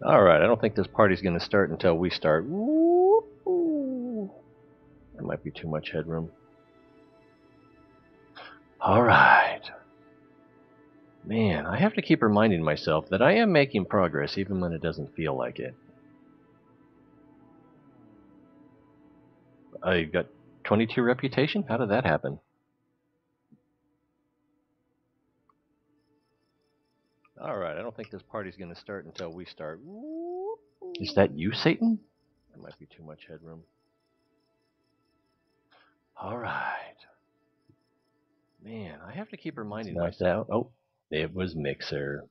Alright, I don't think this party's gonna start until we start. Woo-hoo. That might be too much headroom. Alright. Man, I have to keep reminding myself that I am making progress even when it doesn't feel like it. I got 22 reputation? How did that happen? Alright, I don't think this party's gonna start until we start. Woo-hoo. Is that you, Satan? That might be too much headroom. Alright. Man, I have to keep reminding myself. Oh, it was Mixer.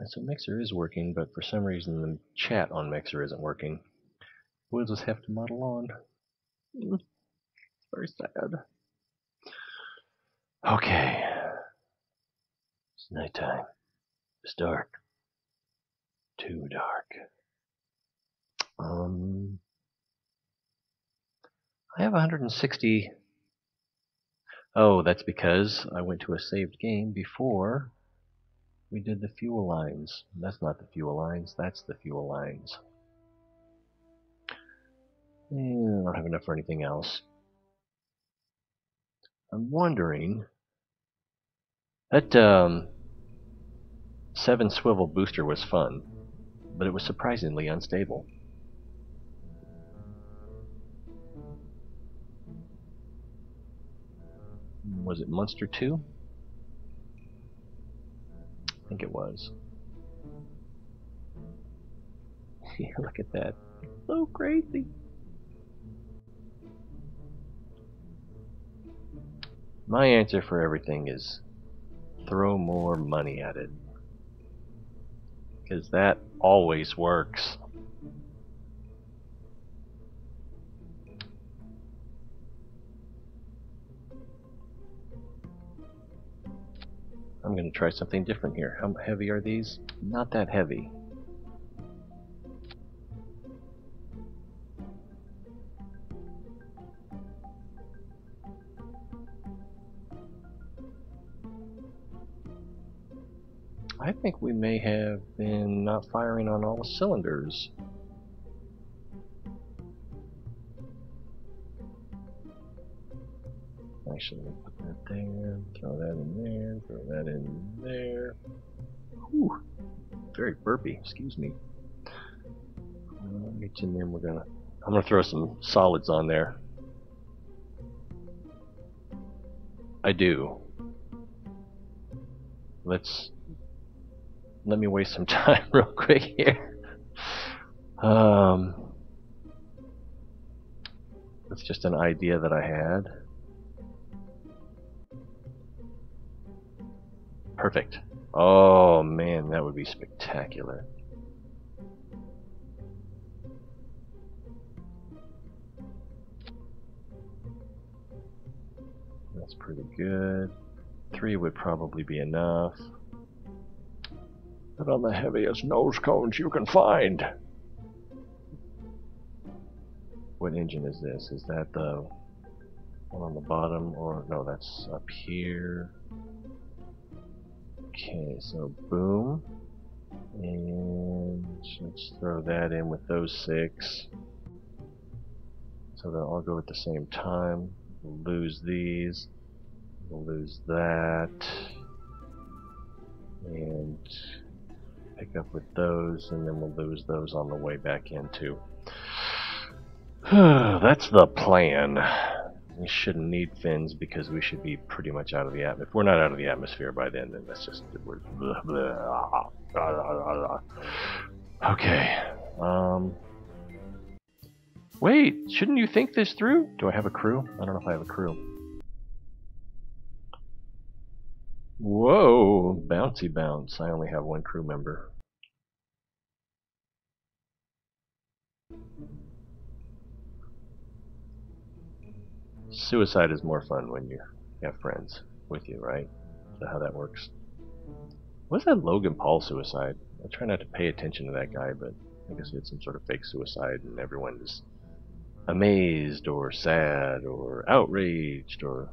So Mixer is working, but for some reason the chat on Mixer isn't working. We'll just have to muddle on. It's very sad. Okay. It's nighttime. It's dark. Too dark. I have 160. Oh, that's because I went to a saved game before we did the fuel lines. That's not the fuel lines, that's the fuel lines. I don't have enough for anything else. I'm wondering, that 7 swivel booster was fun, but it was surprisingly unstable. Was it Monster 2? I think it was. Look at that. So crazy. My answer for everything is throw more money at it. Because that always works. I'm going to try something different here. How heavy are these? Not that heavy. I think we may have been not firing on all the cylinders. Actually, put that there, throw that in there, throw that in there. Whew, very burpy, excuse me. Reach in there, I'm gonna throw some solids on there. I do. Let me waste some time real quick here. That's just an idea that I had. Perfect. Oh man, that would be spectacular. That's pretty good. 3 would probably be enough. Put on the heaviest nose cones you can find. What engine is this? Is that the one on the bottom? Or no, that's up here. Okay, so boom. And let's throw that in with those 6. So they'll all go at the same time. We'll lose these. We'll lose that. And pick up with those, and then we'll lose those on the way back in too. That's the plan. We shouldn't need fins because we should be pretty much out of the atmosphere. If we're not out of the atmosphere by then that's just okay. Wait, shouldn't you think this through? Do I have a crew? I don't know if I have a crew. Whoa, bouncy bounce. I only have 1 crew member. Suicide is more fun when you have friends with you, right? Is that how that works? What's that Logan Paul suicide? I try not to pay attention to that guy, but I guess he had some sort of fake suicide and everyone is amazed or sad or outraged or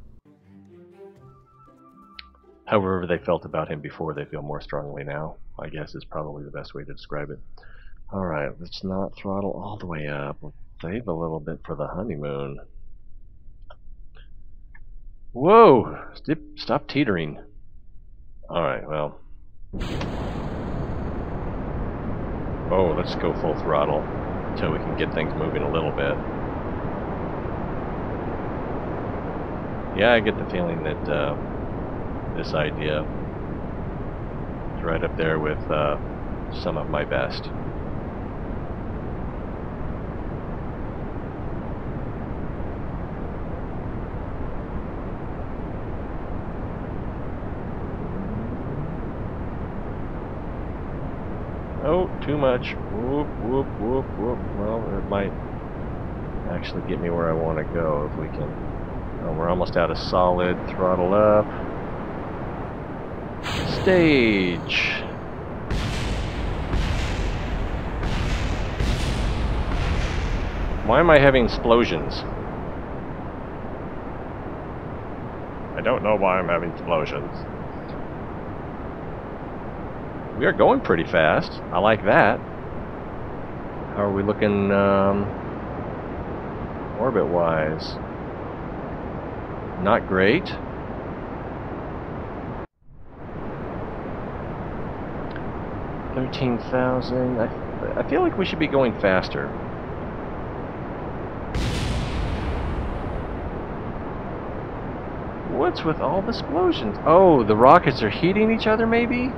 however they felt about him before, they feel more strongly now, I guess is probably the best way to describe it. Alright, let's not throttle all the way up. Let's save a little bit for the honeymoon. Whoa! Stop teetering. Alright, well. Oh, let's go full throttle until we can get things moving a little bit. Yeah, I get the feeling that this idea is right up there with some of my best. Oh, too much. Whoop, whoop, whoop, whoop. Well, it might actually get me where I want to go if we can. Oh, we're almost out of solid. Throttle up. Stage. Why am I having explosions? I don't know why I'm having explosions. We are going pretty fast. I like that. How are we looking orbit-wise? Not great. 13,000. I feel like we should be going faster. What's with all the explosions? Oh, the rockets are heating each other, maybe?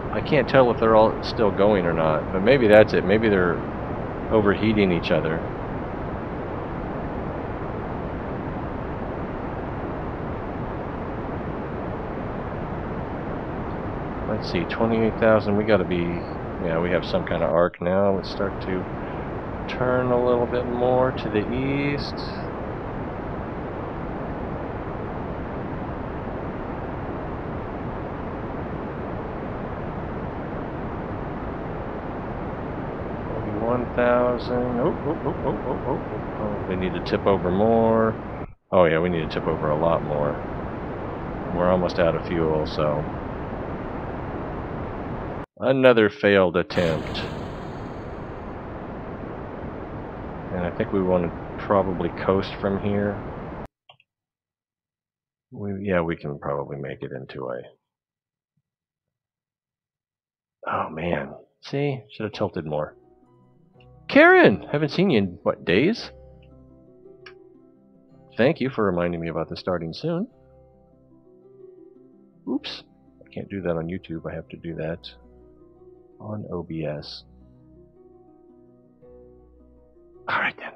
I can't tell if they're all still going or not, but maybe that's it. Maybe they're overheating each other. Let's see, 28,000. We gotta be, yeah, we have some kind of arc now. Let's start to turn a little bit more to the east. Oh, we need to tip over more. Oh yeah, we need to tip over a lot more. We're almost out of fuel, so another failed attempt. And I think we want to probably coast from here. Yeah, we can probably make it into a... Oh man, see? Should have tilted more. Karen! Haven't seen you in, what, days? Thank you for reminding me about the starting soon. Oops. I can't do that on YouTube. I have to do that on OBS. Alright then.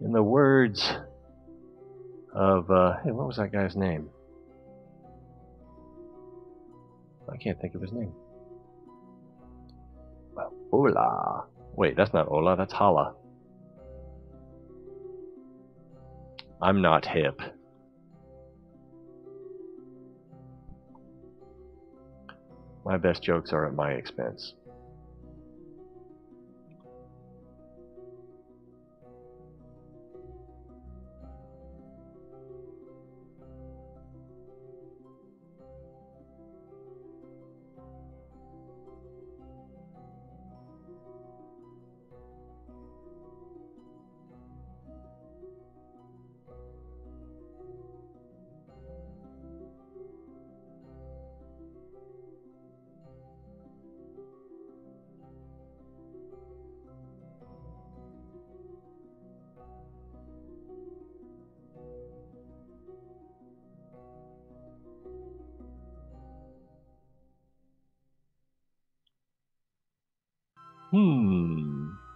In the words of, hey, what was that guy's name? I can't think of his name. Well, Ola. Wait, that's not Ola, that's Hala. I'm not hip. My best jokes are at my expense.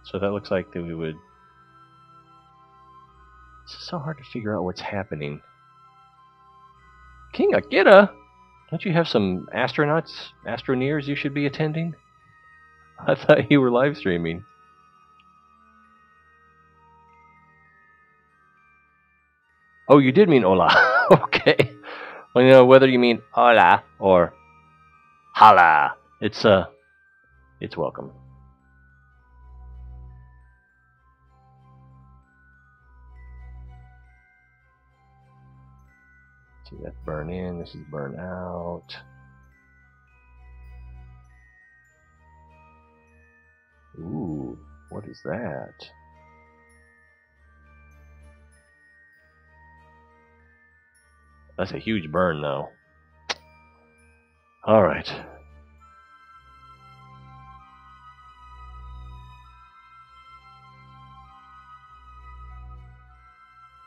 So that looks like that we would... It's so hard to figure out what's happening. King Akira? Don't you have some astroneers you should be attending? I thought you were live streaming. Oh, you did mean hola. Okay. Well, you know, whether you mean hola or hala, it's welcome. See, that's burn in, this is burn out. Ooh, what is that? That's a huge burn, though. Alright.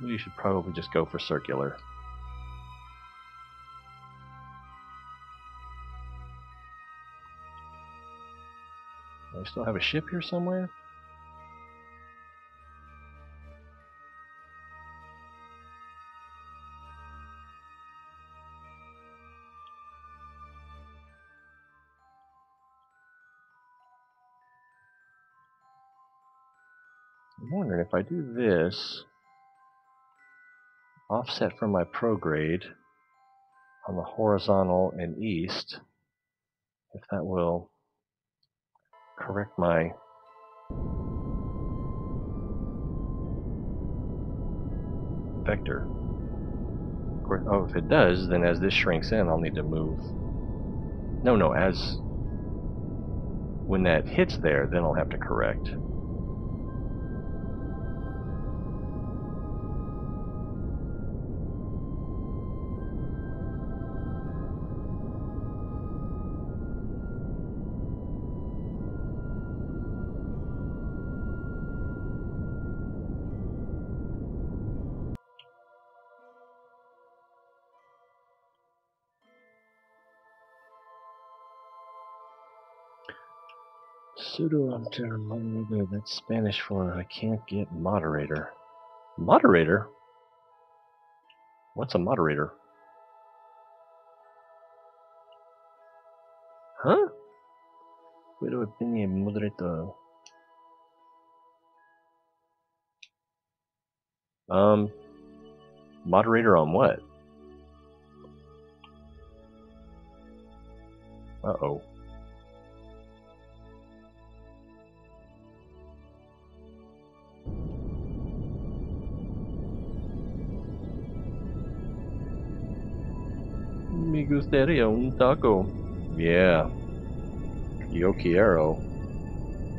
We should probably just go for circular. Do I still have a ship here somewhere? I'm wondering if I do this, offset from my prograde on the horizontal and east, if that will correct my vector. Oh, if it does, then as this shrinks in, I'll need to move. No, as when that hits there, then I'll have to correct. Pseudo-moderator, that's Spanish for I can't get moderator. Moderator? What's a moderator? Huh? Puedo opinion moderator. Moderator on what? Uh-oh. Me gustaría un taco. Yeah. Yo quiero,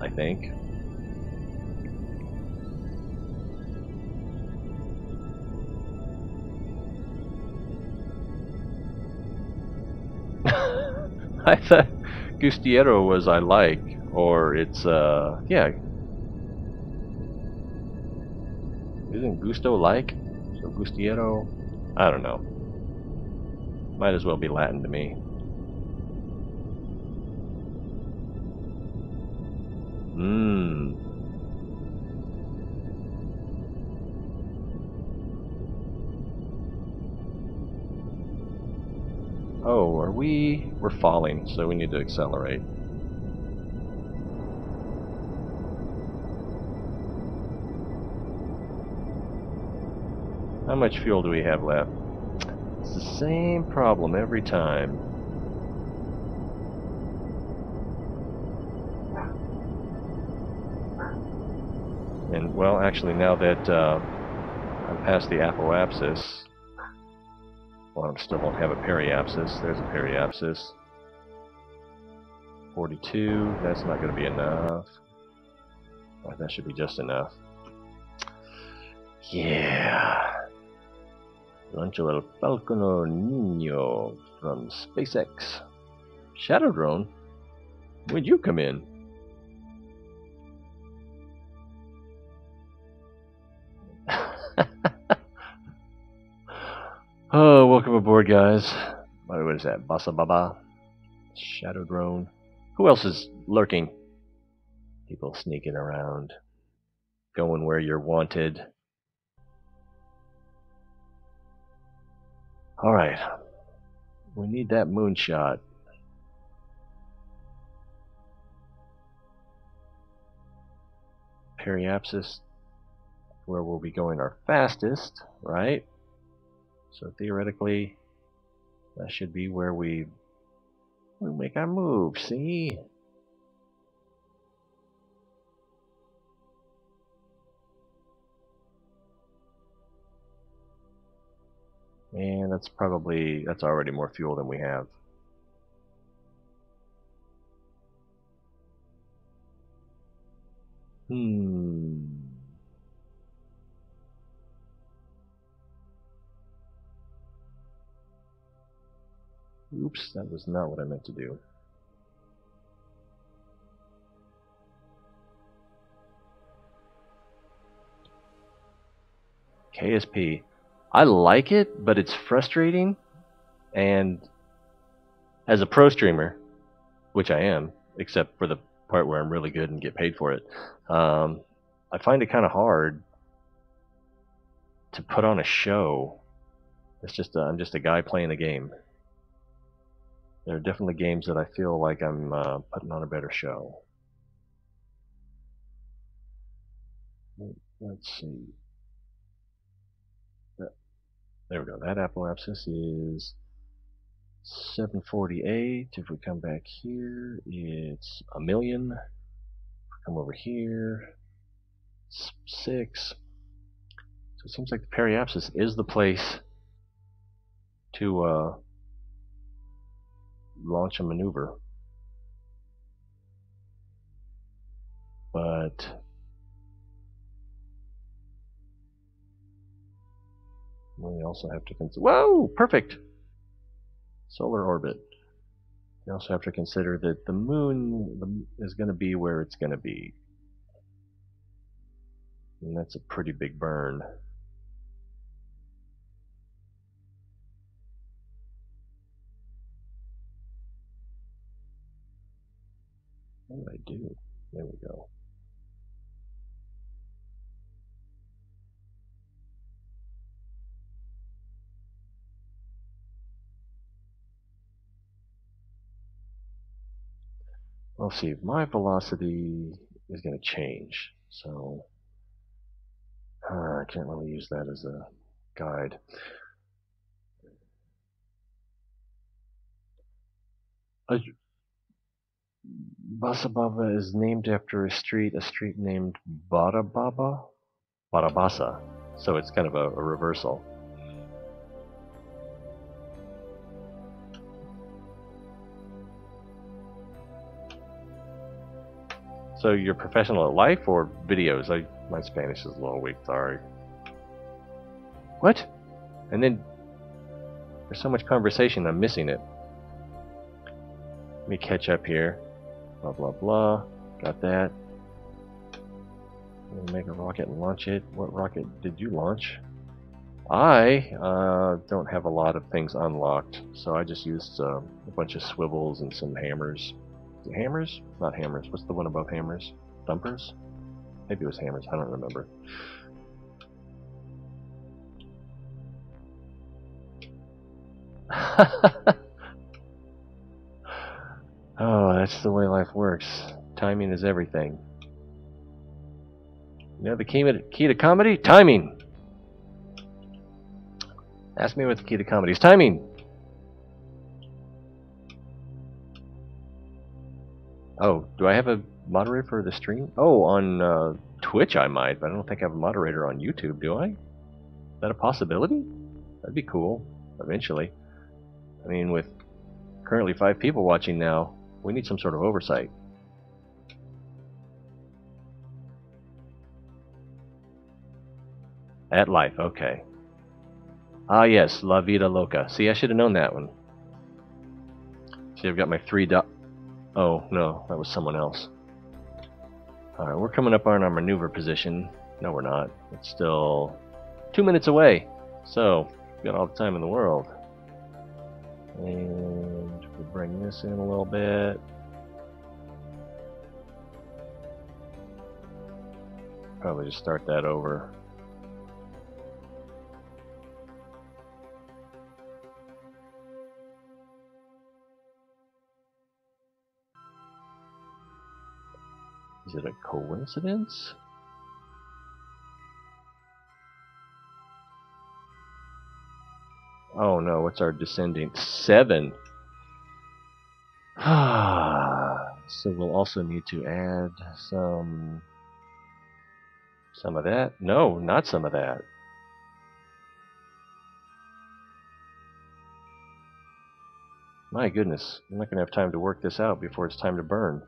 I think. I thought gustiero was I like, or it's, yeah. Isn't gusto like? So gustiero? I don't know. Might as well be Latin to me. Oh, we're falling, so we need to accelerate. How much fuel do we have left? It's the same problem every time. And, well, actually, now that I'm past the apoapsis, well, I still won't have a periapsis. There's a periapsis. 42, that's not going to be enough. That should be just enough. Yeah. Rancho El Falcono Niño from SpaceX. Shadow Drone? When'd you come in? Oh, welcome aboard, guys. What is that? Basa Baba? Shadow Drone. Who else is lurking? People sneaking around. Going where you're wanted. Alright. We need that moonshot. Periapsis, where we'll be going our fastest, right? So theoretically, that should be where we make our move, see? And that's already more fuel than we have. Oops, that was not what I meant to do. KSP. I like it, but it's frustrating, and as a pro streamer, which I am, except for the part where I'm really good and get paid for it, I find it kind of hard to put on a show. I'm just a guy playing the game. There are definitely games that I feel like I'm putting on a better show. Let's see. There we go. That apoapsis is 748. If we come back here, it's 1,000,000. Come over here, 6. So it seems like the periapsis is the place to launch a maneuver. But we also have to consider. Whoa! Perfect! Solar orbit. We also have to consider that the moon is going to be where it's going to be. And that's a pretty big burn. What did I do? There we go. Well, see, my velocity is going to change, so I can't really use that as a guide. Basababa is named after a street named Barabasa. So it's kind of a reversal. So you're professional at life or videos? My Spanish is a little weak, sorry. What? And then there's so much conversation, I'm missing it. Let me catch up here. Blah, blah, blah. Got that. I'm gonna make a rocket and launch it. What rocket did you launch? I don't have a lot of things unlocked, so I just used a bunch of swivels and some hammers. Hammers? Not hammers. What's the one above hammers? Thumpers? Maybe it was hammers. I don't remember. Oh, that's the way life works. Timing is everything. You know the key to comedy? Timing! Ask me what the key to comedy is. Timing! Oh, do I have a moderator for the stream? Oh, on Twitch I might, but I don't think I have a moderator on YouTube, do I? Is that a possibility? That'd be cool, eventually. I mean, with currently 5 people watching now, we need some sort of oversight. At life, okay. Ah yes, La Vida Loca. See, I should have known that one. See, I've got my 3 dot... Oh, no, that was someone else. Alright, we're coming up on our maneuver position. No, we're not. It's still 2 minutes away. So, we've got all the time in the world. And we bring this in a little bit. Probably just start that over. Is it a coincidence? Oh no, what's our descending? 7! So we'll also need to add some of that. No, not some of that. My goodness, I'm not going to have time to work this out before it's time to burn.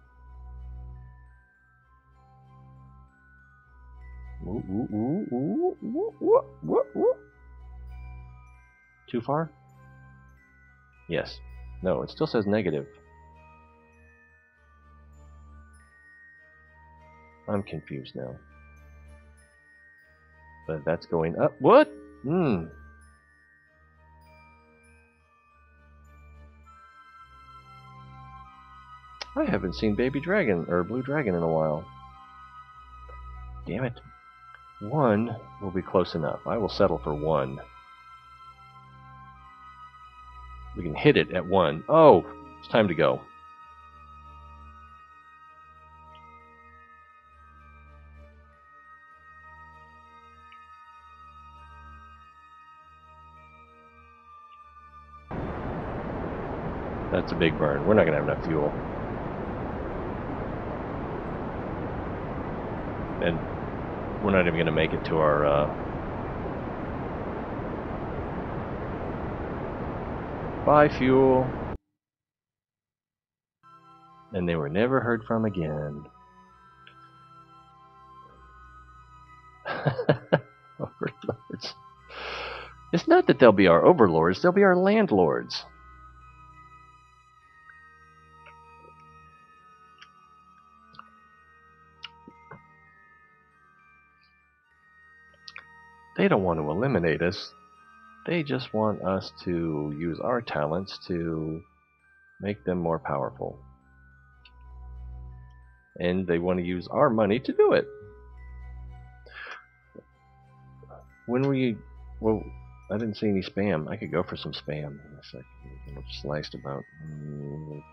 Ooh, ooh, ooh, ooh, ooh, ooh, ooh, ooh. Too far? Yes. No, it still says negative. I'm confused now. But that's going up. What? I haven't seen Baby Dragon or Blue Dragon in a while. Damn it. 1 will be close enough. I will settle for 1. We can hit it at 1. Oh, it's time to go. That's a big burn. We're not going to have enough fuel. And we're not even going to make it to our buy fuel. And they were never heard from again. Overlords. It's not that they'll be our overlords, they'll be our landlords. They don't want to eliminate us. They just want us to use our talents to make them more powerful. And they want to use our money to do it. When we... Well, I didn't see any spam. I could go for some spam. It's like, sliced about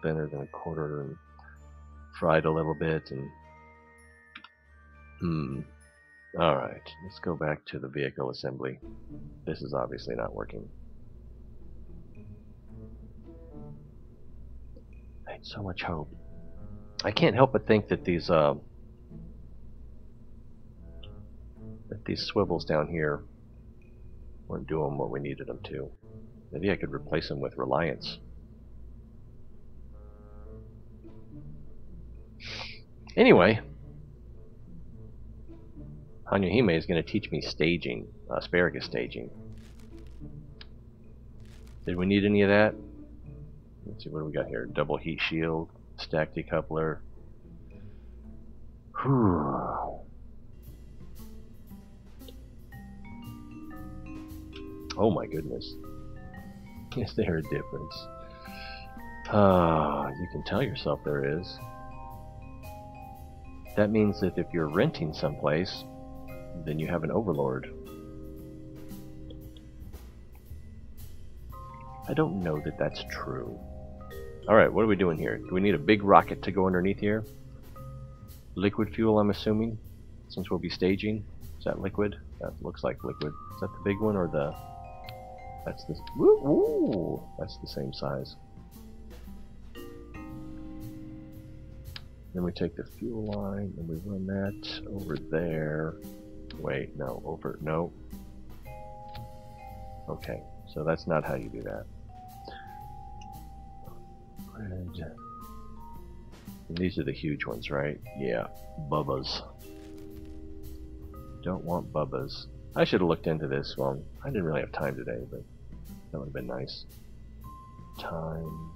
thinner than a quarter and fried a little bit. And Alright, let's go back to the vehicle assembly. This is obviously not working. I had so much hope. I can't help but think that these swivels down here weren't doing what we needed them to. Maybe I could replace them with Reliance. Anyway, Hanyuhime is going to teach me staging, asparagus staging. Did we need any of that? Let's see, what do we got here? Double heat shield, stack decoupler. Whew. Oh my goodness. Is there a difference? You can tell yourself there is. That means that if you're renting someplace, then you have an overlord. I don't know that that's true. Alright, what are we doing here? Do we need a big rocket to go underneath here? Liquid fuel, I'm assuming, since we'll be staging. Is that liquid? That looks like liquid. Is that the big one or the... That's the... Ooh, that's the same size. Then we take the fuel line and we run that over there. Wait, no, over... No. Okay, so that's not how you do that. And these are the huge ones, right? Yeah, Bubbas. Don't want Bubbas. I should have looked into this. Well, I didn't really have time today, but that would have been nice. Time.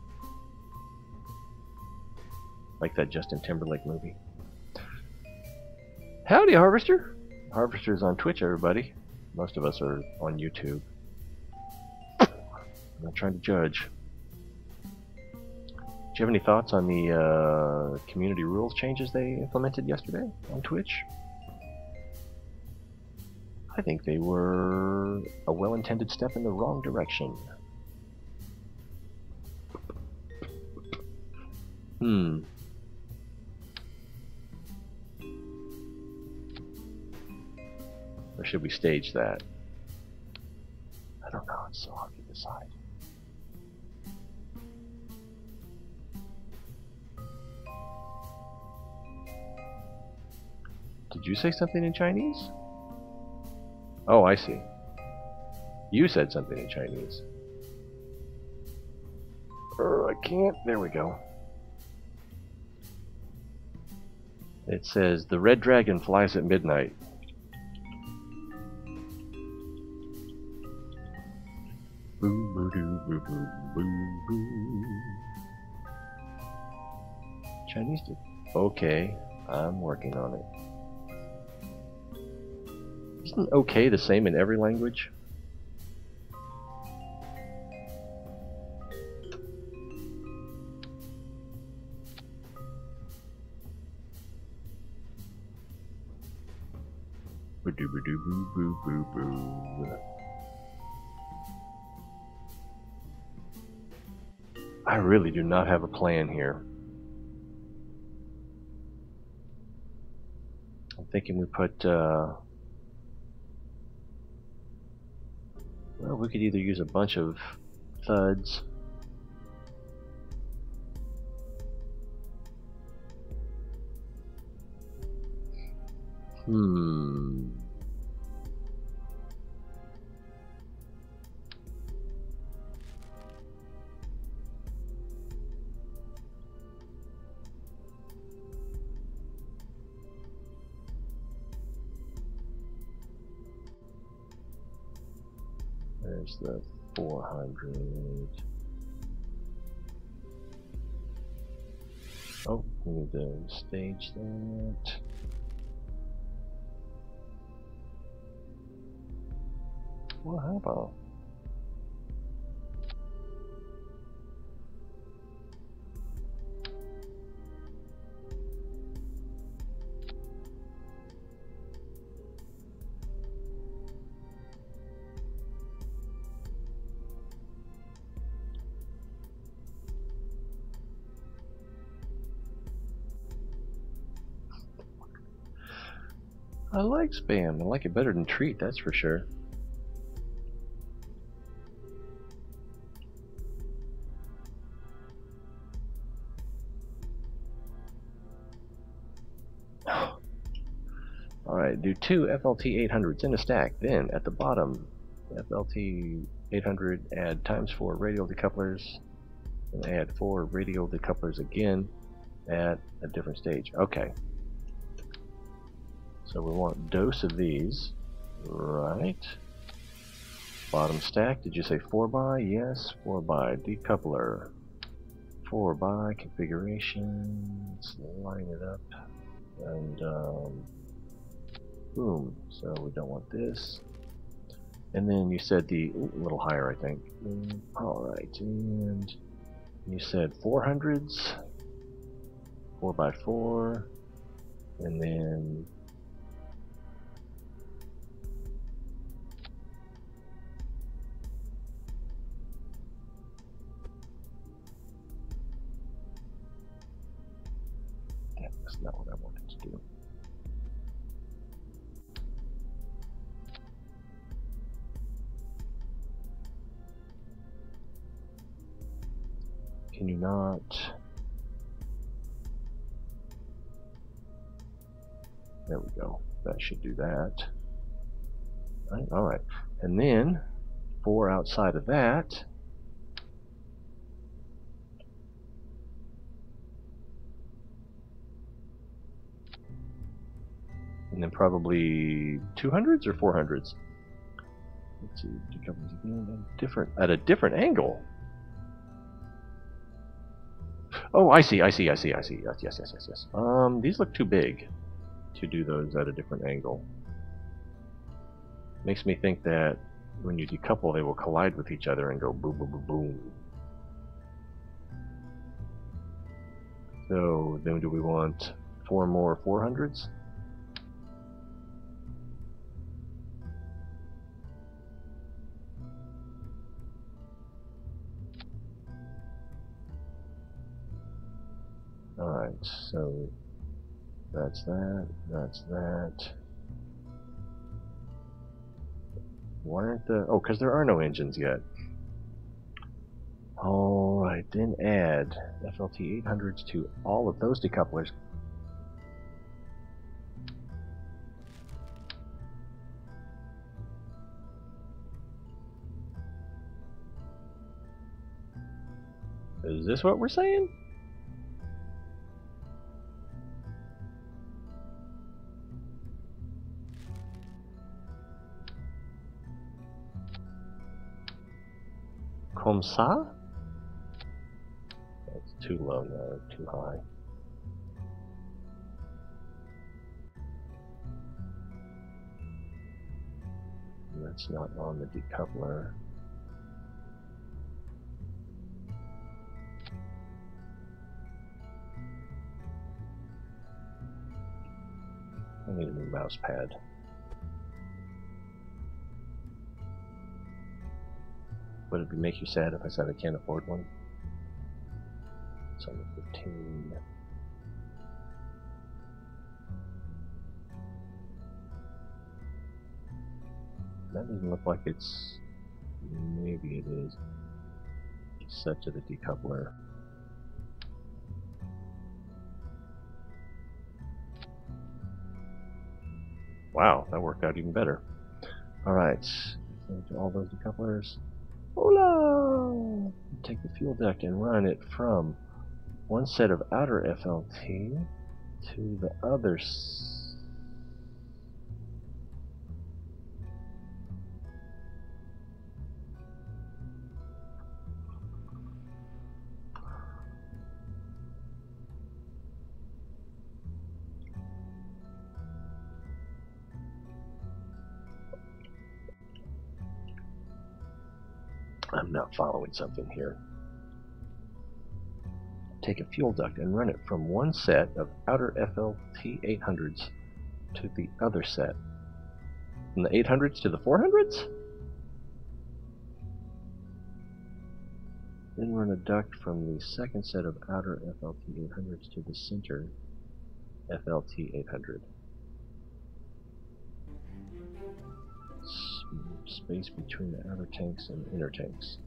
Like that Justin Timberlake movie. Howdy, Harvester! Harvester's on Twitch, everybody. Most of us are on YouTube. I'm not trying to judge. Do you have any thoughts on the community rules changes they implemented yesterday on Twitch? I think they were a well-intended step in the wrong direction. Or should we stage that? I don't know, it's so hard to decide. Did you say something in Chinese? Oh, I see. You said something in Chinese. I can't. There we go. It says the red dragon flies at midnight. Boo boo doo boo boo boo boo. Chinese. Okay, I'm working on it. Isn't okay the same in every language? Boo doo boo doo boo boo boo boo. I really do not have a plan here. I'm thinking we put, well, we could either use a bunch of thuds. There's the 400. Oh, we need to stage that. Well, how about? I like spam. I like it better than treat, that's for sure. Alright, do 2 FLT 800s in a stack. Then, at the bottom, FLT 800, add ×4 radial decouplers, and add 4 radial decouplers again at a different stage. Okay. So we want dose of these. Right. Bottom stack, did you say 4x? Yes, 4x. Decoupler. 4x configuration. Let's line it up. And boom. So we don't want this. And then you said the a little higher, I think. Alright, and you said 400s. 4x4. And then that's not what I wanted to do. Can you not? There we go. That should do that. Alright. And then 4 outside of that. And then probably 200s or 400s. Let's see, decouplers again, at a different angle. Oh, I see. Yes. These look too big to do those at a different angle. Makes me think that when you decouple, they will collide with each other and go boom, boom, boom, boom. So then do we want 4 more 400s? Alright, so that's that, that's that. Why aren't the... oh, because there are no engines yet. Alright, then add FLT 800s to all of those decouplers. Is this what we're saying? Comme ça? That's too low now, too high. And that's not on the decoupler. I need a new mouse pad. Would it make you sad if I said I can't afford one? It's on the 15. That doesn't look like it's... Maybe it is. Set to the decoupler. Wow, that worked out even better. Alright, all those decouplers. Hola! Take the fuel duct and run it from one set of outer FLT to the other. I'm not following something here. Take a fuel duct and run it from one set of outer FLT 800s to the other set. From the 800s to the 400s? Then run a duct from the second set of outer FLT 800s to the center FLT 800. Space between the outer tanks and inner tanks.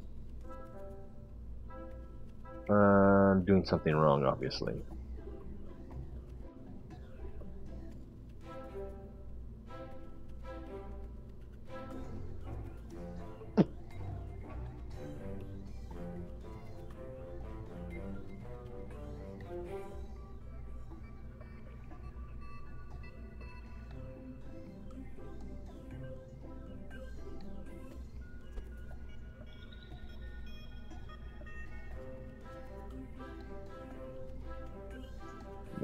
I'm doing something wrong, obviously.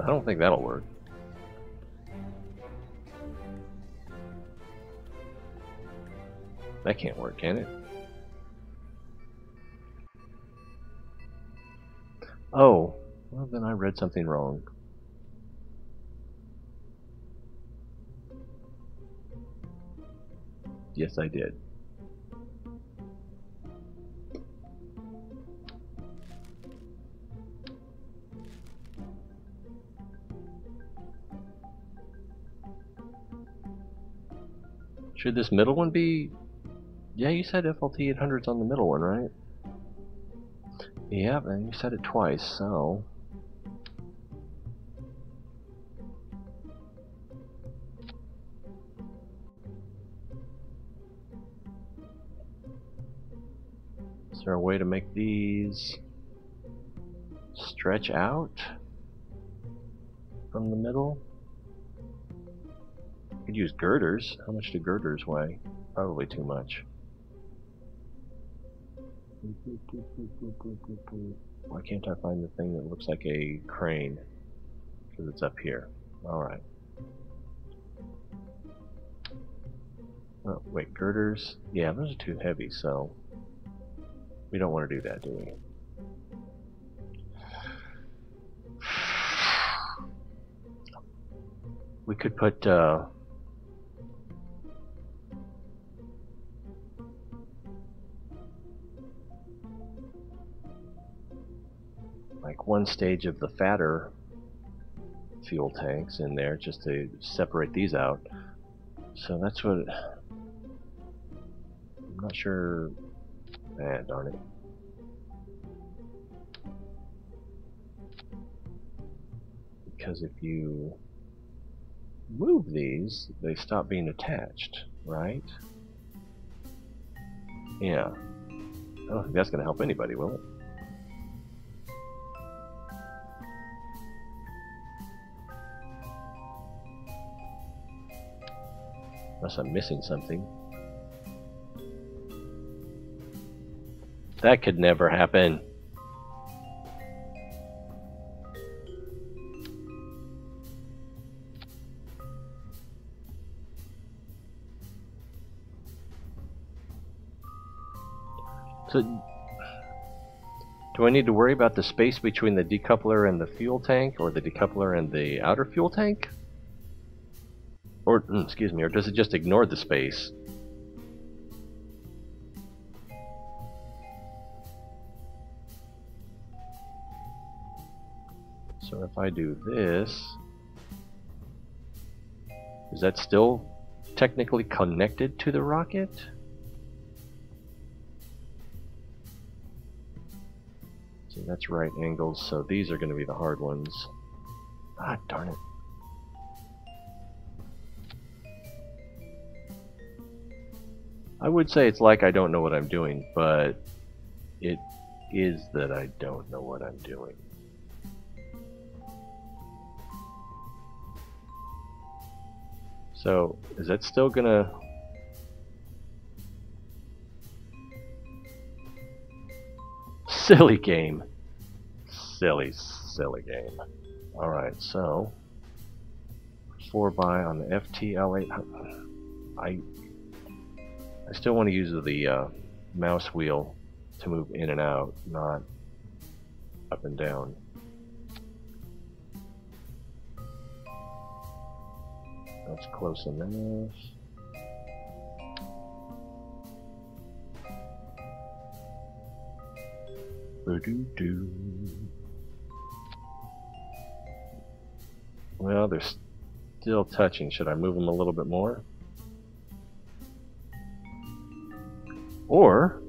I don't think that'll work. That can't work, can it? Oh, well then I read something wrong. Yes, I did. Should this middle one be... Yeah, you said FLT 800's on the middle one, right? Yeah, and you said it twice, so... Is there a way to make these stretch out from the middle? Could use girders. How much do girders weigh? Probably too much. Why can't I find the thing that looks like a crane? Because it's up here. Alright. Oh, wait, girders? Yeah, those are too heavy, so we don't want to do that, do we? We could put like one stage of the fatter fuel tanks in there just to separate these out. So that's what... I'm not sure... darn it. Because if you move these, they stop being attached, right? Yeah. I don't think that's going to help anybody, will it? Unless I'm missing something. That could never happen. So, do I need to worry about the space between the decoupler and the fuel tank, or the decoupler and the outer fuel tank? Or, excuse me, or does it just ignore the space? So if I do this, is that still technically connected to the rocket? See, that's right angles, so these are going to be the hard ones. Ah, darn it. I would say it's like I don't know what I'm doing, but it is that I don't know what I'm doing. So, is that still gonna... Silly game. Silly game. Alright, so 4x on the FTL8. I still want to use the mouse wheel to move in and out, not up and down. That's close enough. Ba-doo-doo. Well, they're still touching. Should I move them a little bit more? Or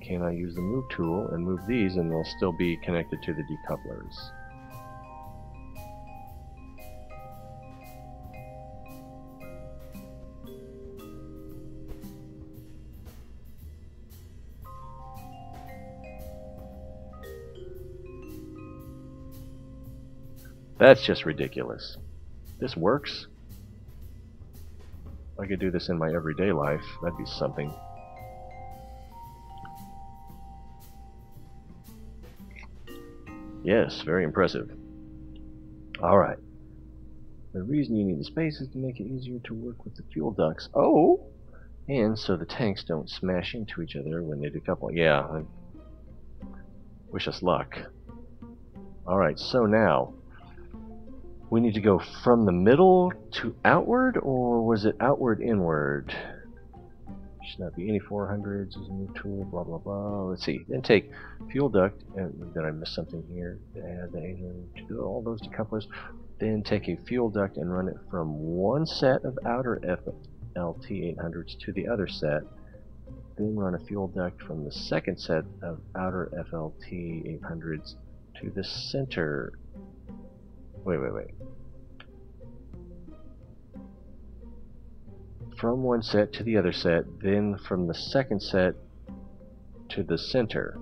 can I use the move tool and move these and they'll still be connected to the decouplers? That's just ridiculous. This works. I could do this in my everyday life. That'd be something. Yes, very impressive. Alright. The reason you need the space is to make it easier to work with the fuel ducts. Oh! And so the tanks don't smash into each other when they decouple. Yeah, wish us luck. Alright, so now we need to go from the middle to outward, or was it outward inward? Should not be any 400s as a new tool, blah blah blah. Let's see. Then take fuel duct, and did I miss something here? Add to do all those decouplers. Then take a fuel duct and run it from one set of outer FLT 800s to the other set. Then run a fuel duct from the second set of outer FLT 800s to the center. Wait. From one set to the other set, then from the second set to the center.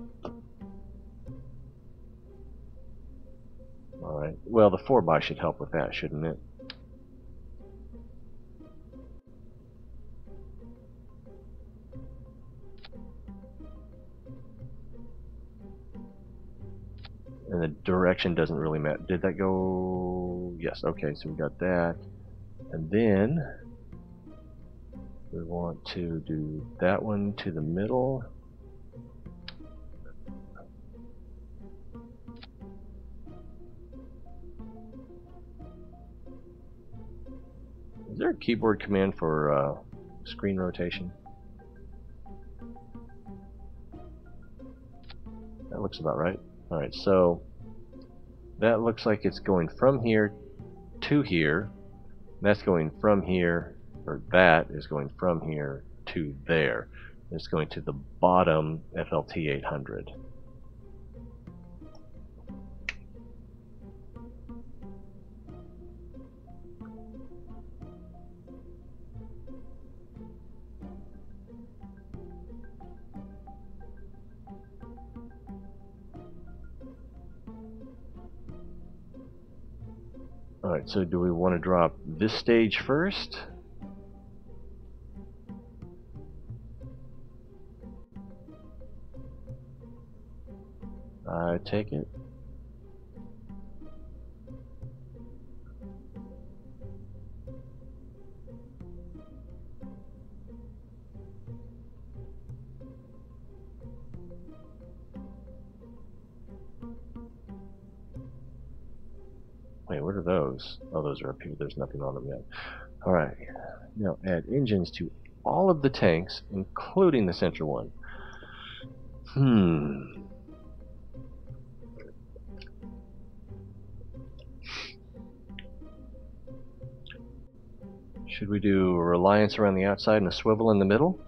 Alright, well the 4x should help with that, shouldn't it? And the direction doesn't really matter. Did that go... Yes, okay, so we got that. And then we want to do that one to the middle. Is there a keyboard command for screen rotation? That looks about right. Alright, so that looks like it's going from here to here. That's going from here, or that is going from here to there. It's going to the bottom FLT 800. Alright, so do we want to drop this stage first? I take it. Wait, what are those? Oh, those are up here. There's nothing on them yet. Alright, now add engines to all of the tanks, including the central one. Should we do a reliance around the outside and a swivel in the middle?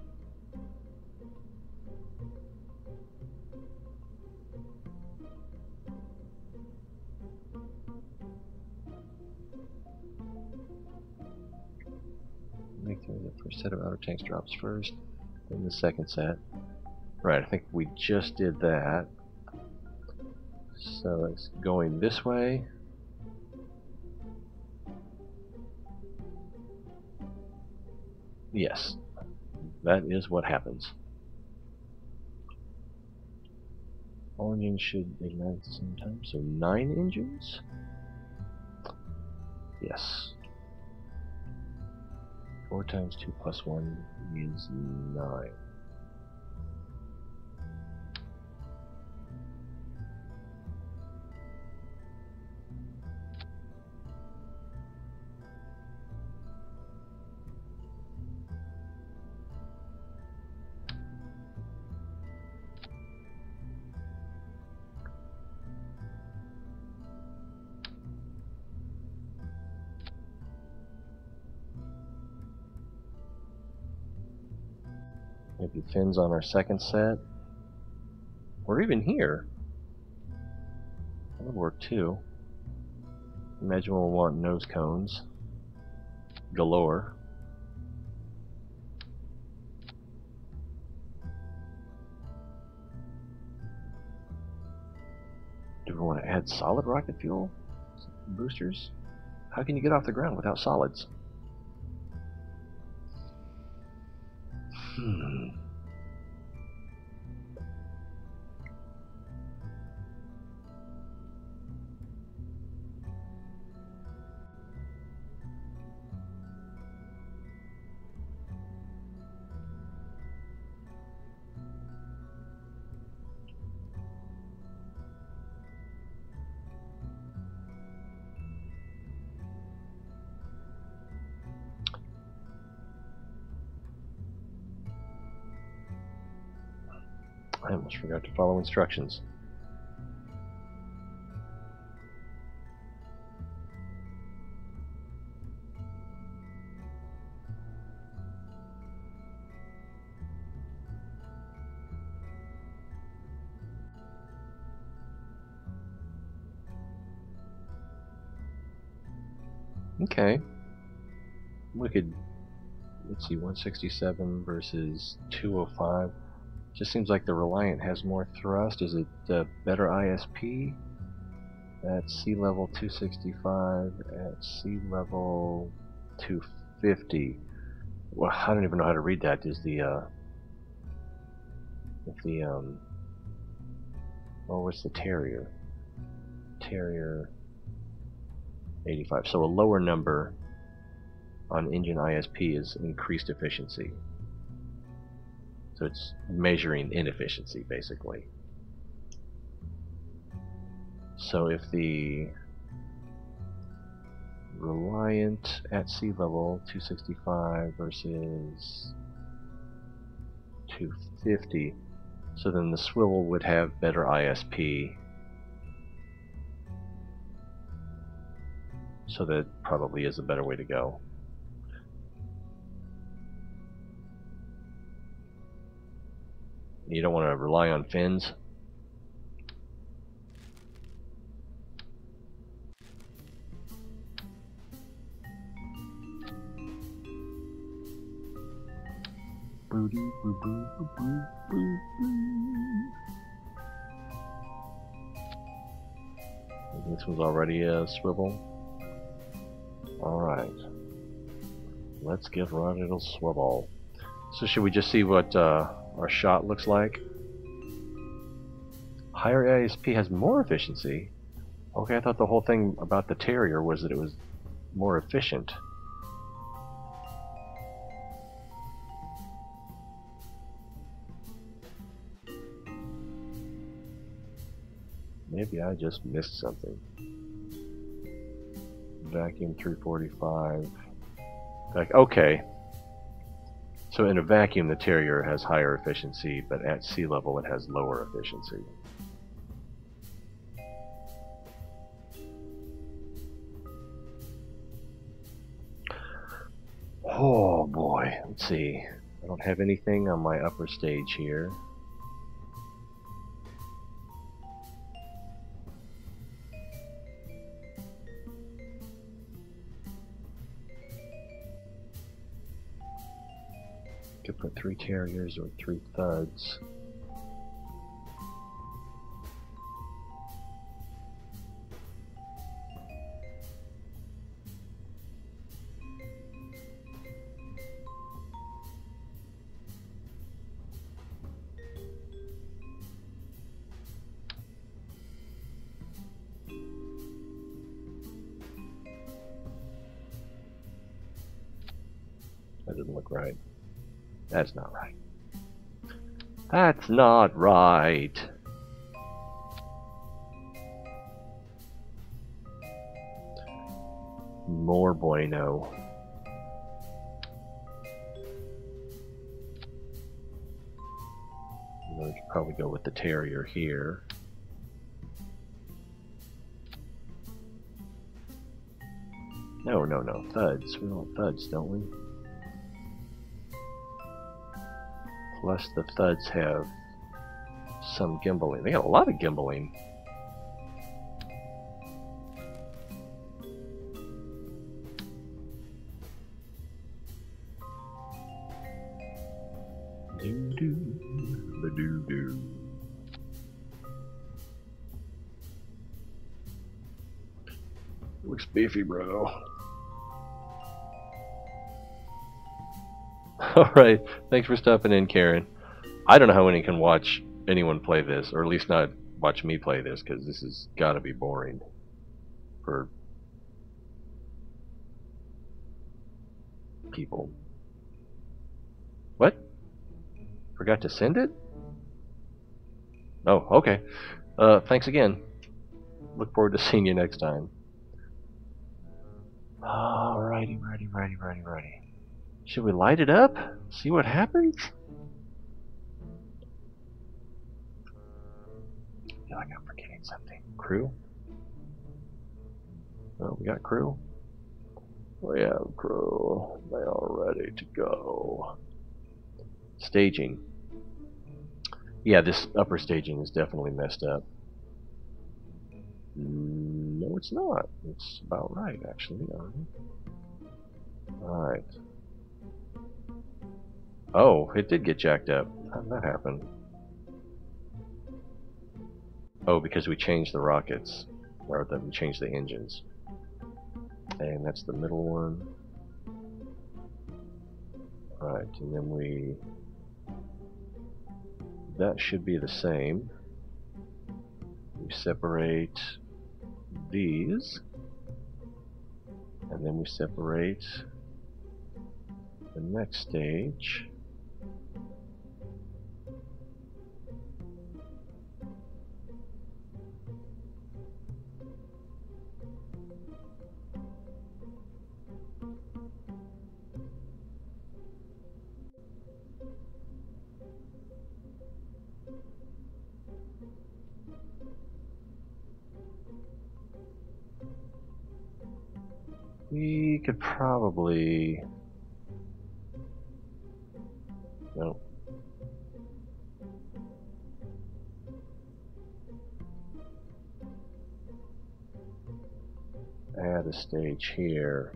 Make the first set of outer tanks drops first, then the second set. Right, I think we just did that. So it's going this way. Yes, that is what happens. All engines should ignite at the same time, so 9 engines? Yes. 4 times 2 plus 1 is 9. Maybe fins on our second set. Or even here. That would work too. Imagine we'll want nose cones galore. Do we want to add solid rocket fuel boosters? How can you get off the ground without solids? I almost forgot to follow instructions. Okay. We could, let's see, 167 versus 205. Just seems like the Reliant has more thrust. Is it better ISP? At sea level 265, at sea level 250. Well, I don't even know how to read that. Is what's the Terrier? Terrier 85. So a lower number on engine ISP is increased efficiency. So it's measuring inefficiency, basically. So if the Reliant at sea level 265 versus 250, so then the swivel would have better ISP. So that probably is a better way to go. You don't want to rely on fins. This one's already a swivel. Alright. Let's give right a little swivel. So should we just see what our shot looks like? Higher ISP has more efficiency? Okay, I thought the whole thing about the Terrier was that it was more efficient. Maybe I just missed something. Vacuum 345. Okay. So in a vacuum, the Terrier has higher efficiency, but at sea level, it has lower efficiency. Oh boy, let's see. I don't have anything on my upper stage here. Could put 3 Terriers or 3 Thuds. That doesn't look right. That's not right. That's not right. More bueno. We could probably go with the Terrier here. No, Thuds. We want Thuds, don't we? Plus the Thuds have some gimbaling. They got a lot of gimbaling. Doo-doo, ba-doo-doo. Looks beefy, bro. Alright, thanks for stopping in, Karen. I don't know how anyone can watch anyone play this, or at least not watch me play this, because this has got to be boring for people. What? Forgot to send it? Oh, okay. Thanks again. Look forward to seeing you next time. Alrighty. Should we light it up? See what happens? I feel like I'm forgetting something. Crew? Oh, we got crew? We have crew. They are ready to go. Staging. Yeah, this upper staging is definitely messed up. No, it's not. It's about right, actually. Alright. Oh, it did get jacked up. How did that happen? Oh, because we changed the rockets. Or we changed the engines. And that's the middle one. Right, and then that should be the same. We separate these, and then we separate the next stage. We could probably... No. Add a stage here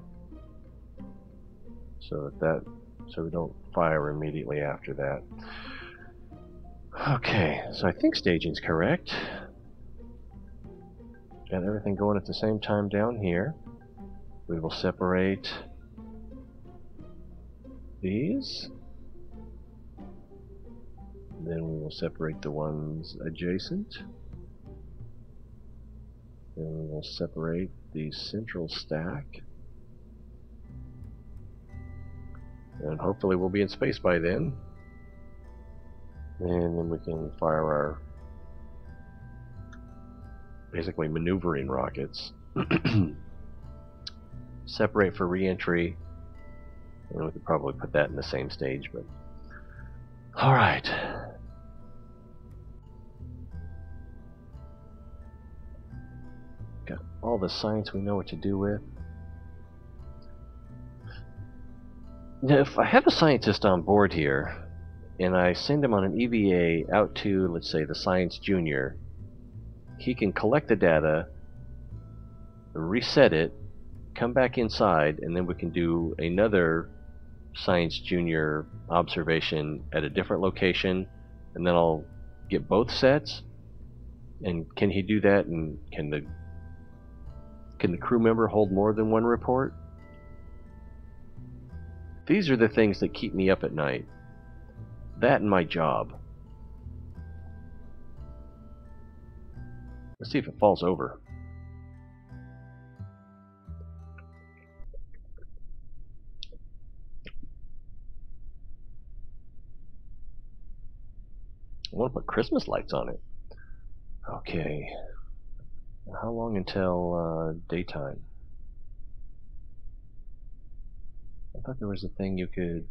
so so we don't fire immediately after that. Okay, so I think staging's correct. Got everything going at the same time down here. We will separate these. Then we will separate the ones adjacent. And we'll separate the central stack. And hopefully we'll be in space by then. And then we can fire our basically maneuvering rockets. Separate for re-entry. And we could probably put that in the same stage, but alright. Got all the science we know what to do with. Now, if I have a scientist on board here, and I send him on an EVA out to, let's say, the Science Junior, he can collect the data, reset it, come back inside, and then we can do another Science Junior observation at a different location, and then I'll get both sets. And can he do that? And can the crew member hold more than one report? These are the things that keep me up at night. That and my job. Let's see if it falls over. I want to put Christmas lights on it. Okay. How long until daytime? I thought there was a thing you could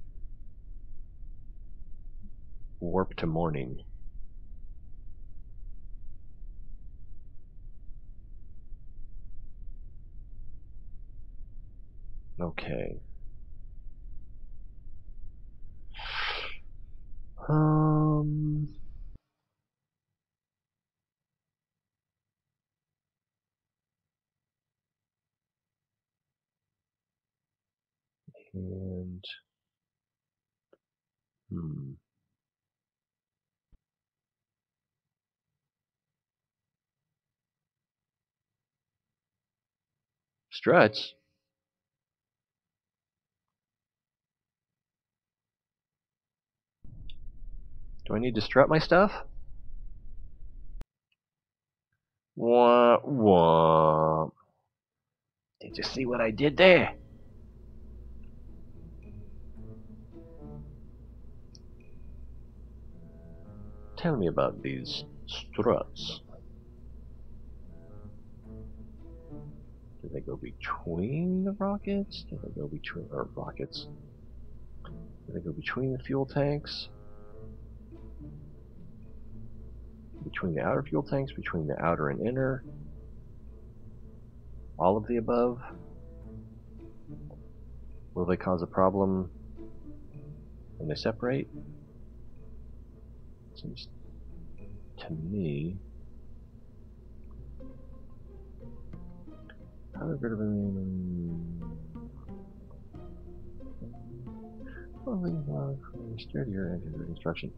warp to morning. Okay. And struts? Do I need to strut my stuff? Wah, wah. Did you see what I did there? Tell me about these struts. Do they go between the rockets? Do they go between our rockets? Do they go between the fuel tanks? Between the outer fuel tanks? Between the outer and inner? All of the above? Will they cause a problem when they separate? Seems to me. How to rid of sturdier engine reconstruction.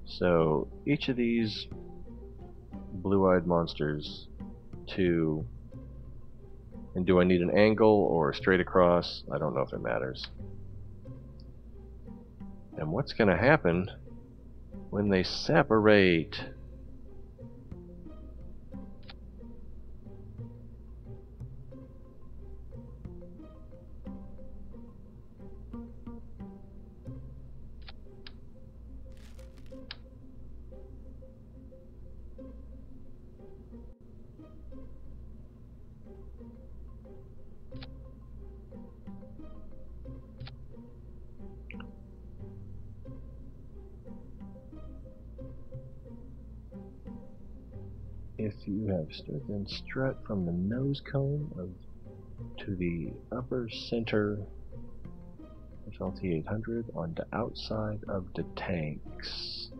So each of these blue-eyed monsters, two. And do I need an angle or straight across? I don't know if it matters. And what's going to happen when they separate? If you have stood then strut from the nose cone to the upper center FLT 800 on the outside of the tanks,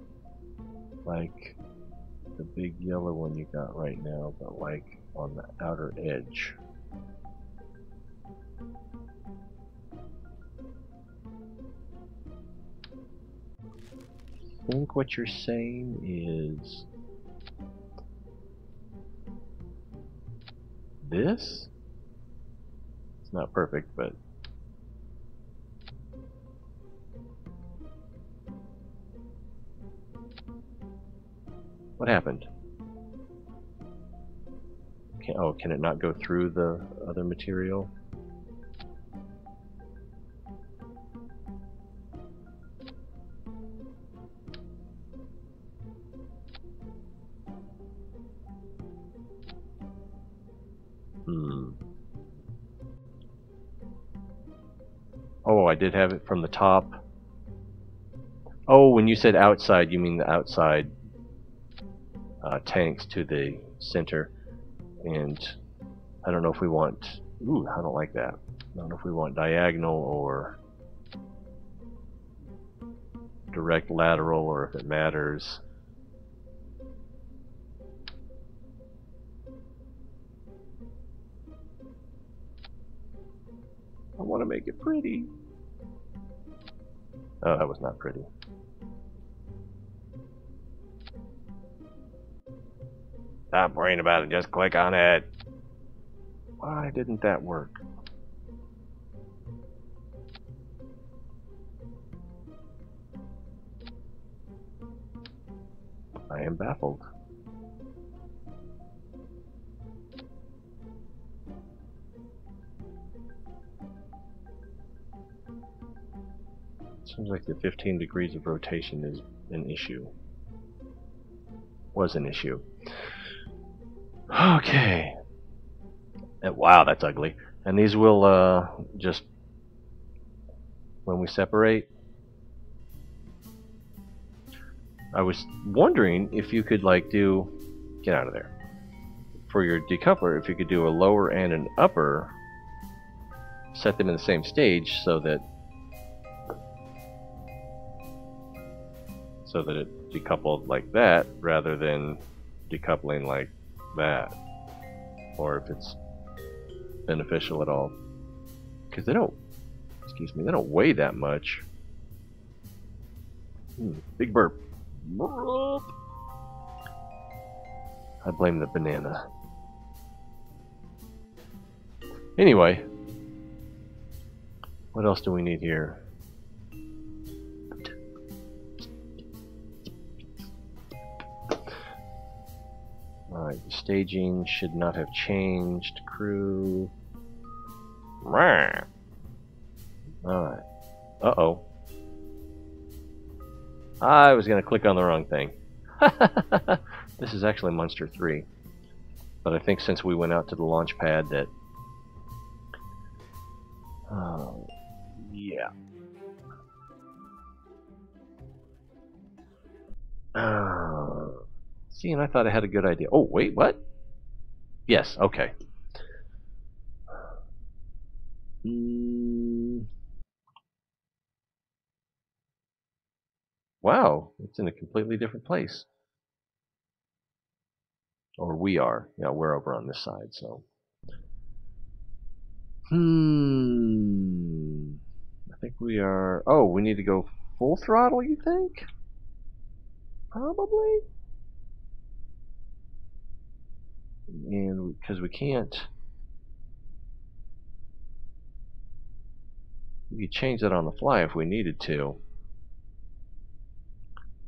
like the big yellow one you got right now, but like on the outer edge. I think what you're saying is this? It's not perfect, but What happened? Can it not go through the other material? Oh, I did have it from the top. Oh, when you said outside, you mean the outside tanks to the center. And I don't know if we want... Ooh, I don't like that. I don't know if we want diagonal or direct lateral, or if it matters. I want to make it pretty. Oh, that was not pretty. Stop worrying about it, just click on it. Why didn't that work? I am baffled. Seems like the 15 degrees of rotation is an issue. Was an issue. Okay. Wow, that's ugly. And these will just, when we separate, I was wondering if you could like do, get out of there, for your decoupler, if you could do a lower and an upper, set them in the same stage so that it decoupled like that rather than decoupling like that, or if it's beneficial at all, because they don't, they don't weigh that much. Big burp. I blame the banana. Anyway, what else do we need here? Alright, the staging should not have changed. Crew. Alright. Uh-oh. I was going to click on the wrong thing. This is actually Monster 3. But I think since we went out to the launch pad that... yeah. See, and I thought I had a good idea. Oh, wait, what? Yes, okay. Wow, it's in a completely different place. Or we are. Yeah, we're over on this side, so. I think we are... Oh, we need to go full throttle, you think? Probably? And because we can't... We could change that on the fly if we needed to.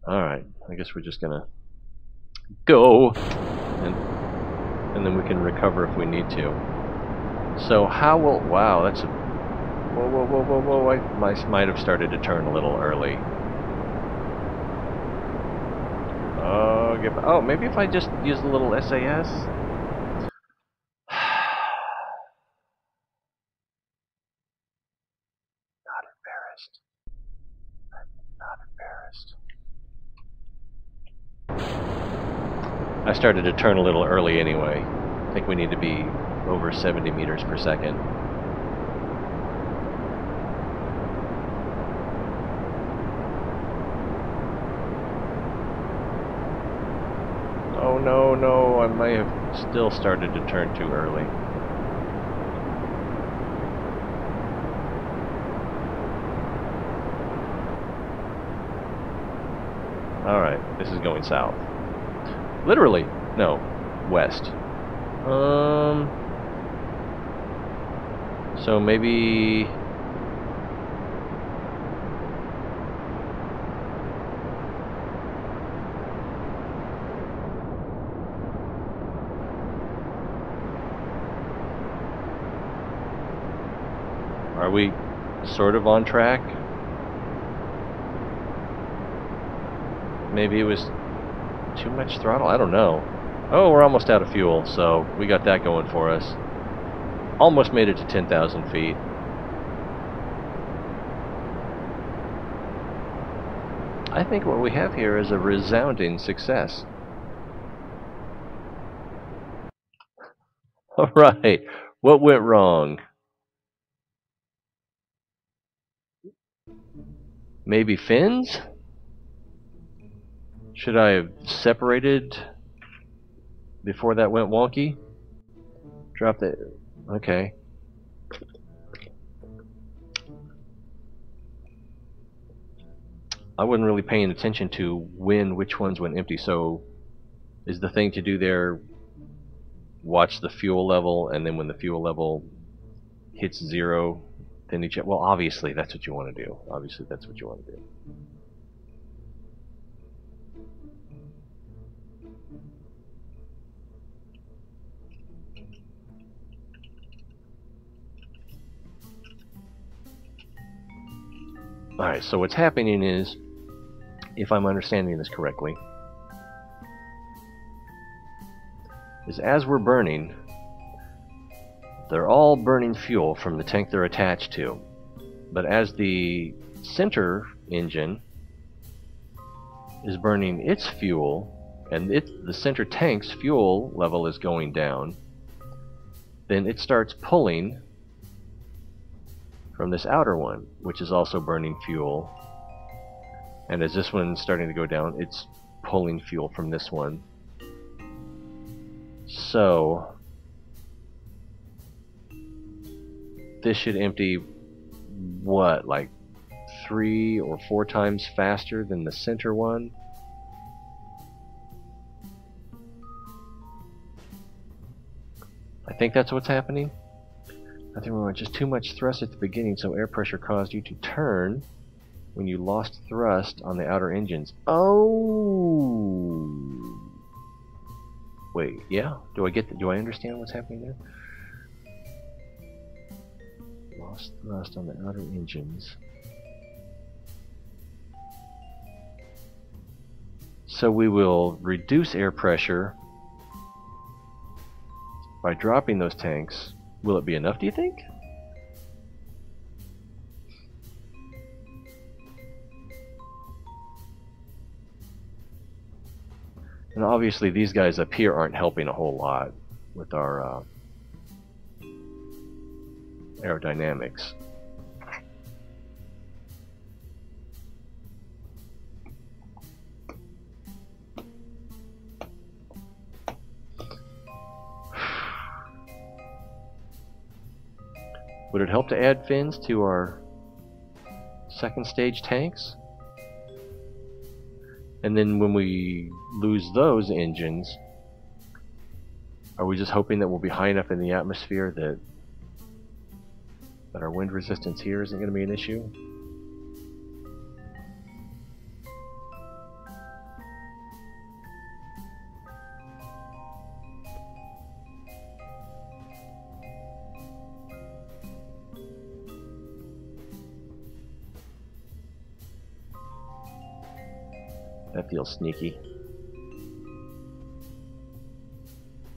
Alright, I guess we're just gonna go, and then we can recover if we need to. So how will... Wow, that's a... Whoa, whoa, whoa, whoa, whoa, I might have started to turn a little early. Oh, maybe if I just use a little SAS? Not embarrassed. I'm not embarrassed. I started to turn a little early anyway. I think we need to be over 70 meters per second. Oh no, I may have still started to turn too early. Alright, this is going south. Literally, no, west. So maybe... Are we sort of on track? Maybe it was too much throttle? I don't know. Oh, we're almost out of fuel, so we got that going for us. Almost made it to 10,000 feet. I think what we have here is a resounding success. Alright, what went wrong? Maybe fins? Should I have separated before that went wonky? Drop the... okay. I wasn't really paying attention to which ones went empty, so is the thing to do there watch the fuel level, and then when the fuel level hits 0, then each... well, obviously that's what you want to do. Obviously that's what you want to do. Alright, so what's happening is, if I'm understanding this correctly, is as we're burning, they're all burning fuel from the tank they're attached to. But as the center engine is burning its fuel, and the center tank's fuel level is going down, then it starts pulling from this outer one, which is also burning fuel. And as this one's starting to go down, it's pulling fuel from this one. So this should empty, what, like 3 or 4 times faster than the center one? I think that's what's happening. I think we were just too much thrust at the beginning, so air pressure caused you to turn when you lost thrust on the outer engines. Oh! Wait, yeah? Do I understand what's happening there? Lost thrust on the outer engines. So we will reduce air pressure by dropping those tanks. Will it be enough, do you think? And obviously these guys up here aren't helping a whole lot with our aerodynamics. Would it help to add fins to our second stage tanks? And then when we lose those engines, are we just hoping that we'll be high enough in the atmosphere that our wind resistance here isn't going to be an issue? That feels sneaky.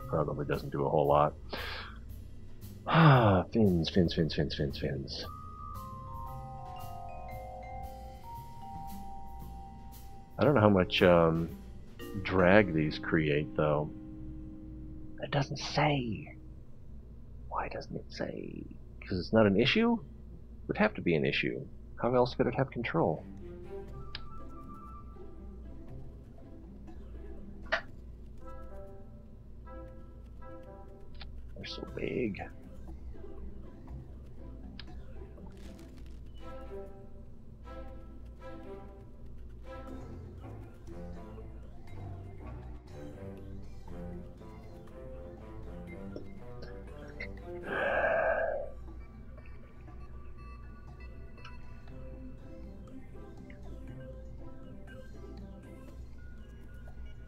Probably doesn't do a whole lot. Ah, fins. I don't know how much drag these create, though. It doesn't say. Why doesn't it say? Because it's not an issue? It would have to be an issue. How else could it have control? They're so big.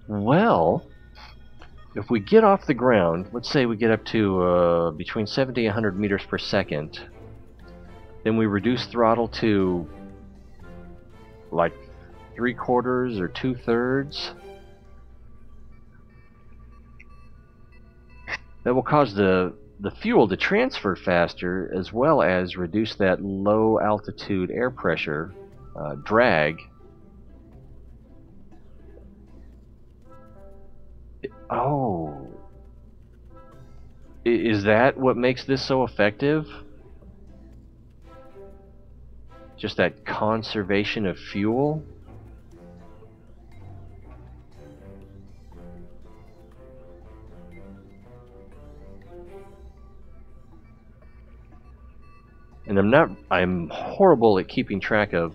Well, if we get off the ground, let's say we get up to between 70 and 100 meters per second, then we reduce throttle to like 3/4 or 2/3. That will cause the fuel to transfer faster, as well as reduce that low altitude air pressure drag. Oh, is that what makes this so effective? Just that conservation of fuel? And I'm horrible at keeping track of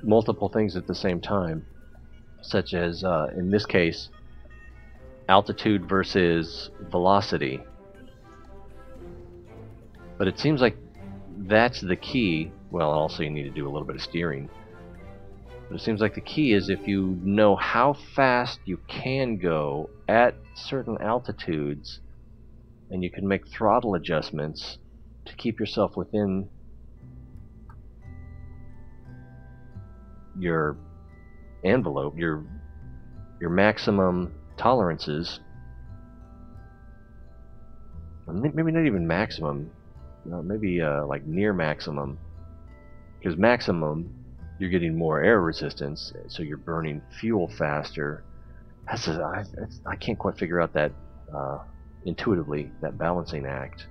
multiple things at the same time, such as, in this case, altitude versus velocity. But it seems like that's the key. Well, also you need to do a little bit of steering. But it seems like the key is if you know how fast you can go at certain altitudes, and you can make throttle adjustments to keep yourself within your envelope, your maximum tolerances. Maybe not even maximum, maybe like near maximum, because maximum you're getting more air resistance, so you're burning fuel faster. I can't quite figure out that intuitively, that balancing act.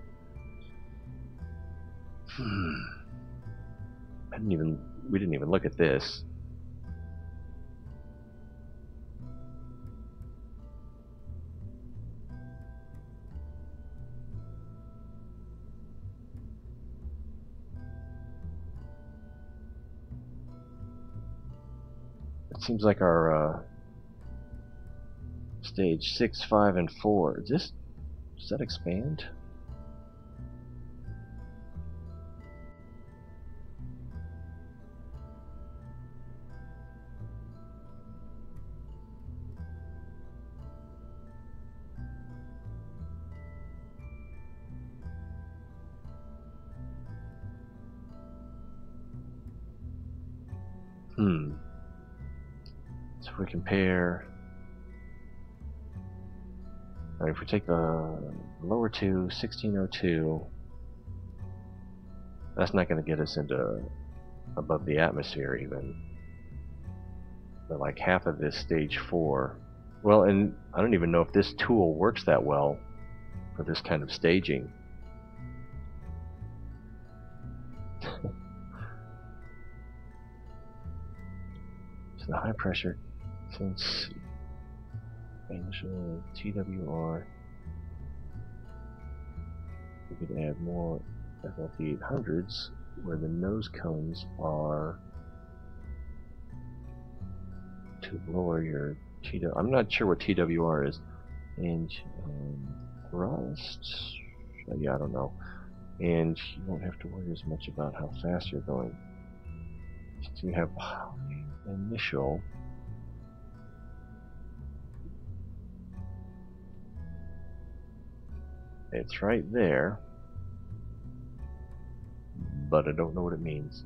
We didn't even look at this. It seems like our stage 6, 5, and 4. Does that expand? So if we compare, if we take the lower two, 1602, that's not going to get us into above the atmosphere even. But like half of this stage 4. Well, and I don't even know if this tool works that well for this kind of staging. So the high pressure, since initial TWR, we could add more FLT 800s where the nose cones are to lower your TWR. I'm not sure what TWR is. And thrust, yeah, I don't know. And you won't have to worry as much about how fast you're going. So you have initial. It's right there, but I don't know what it means.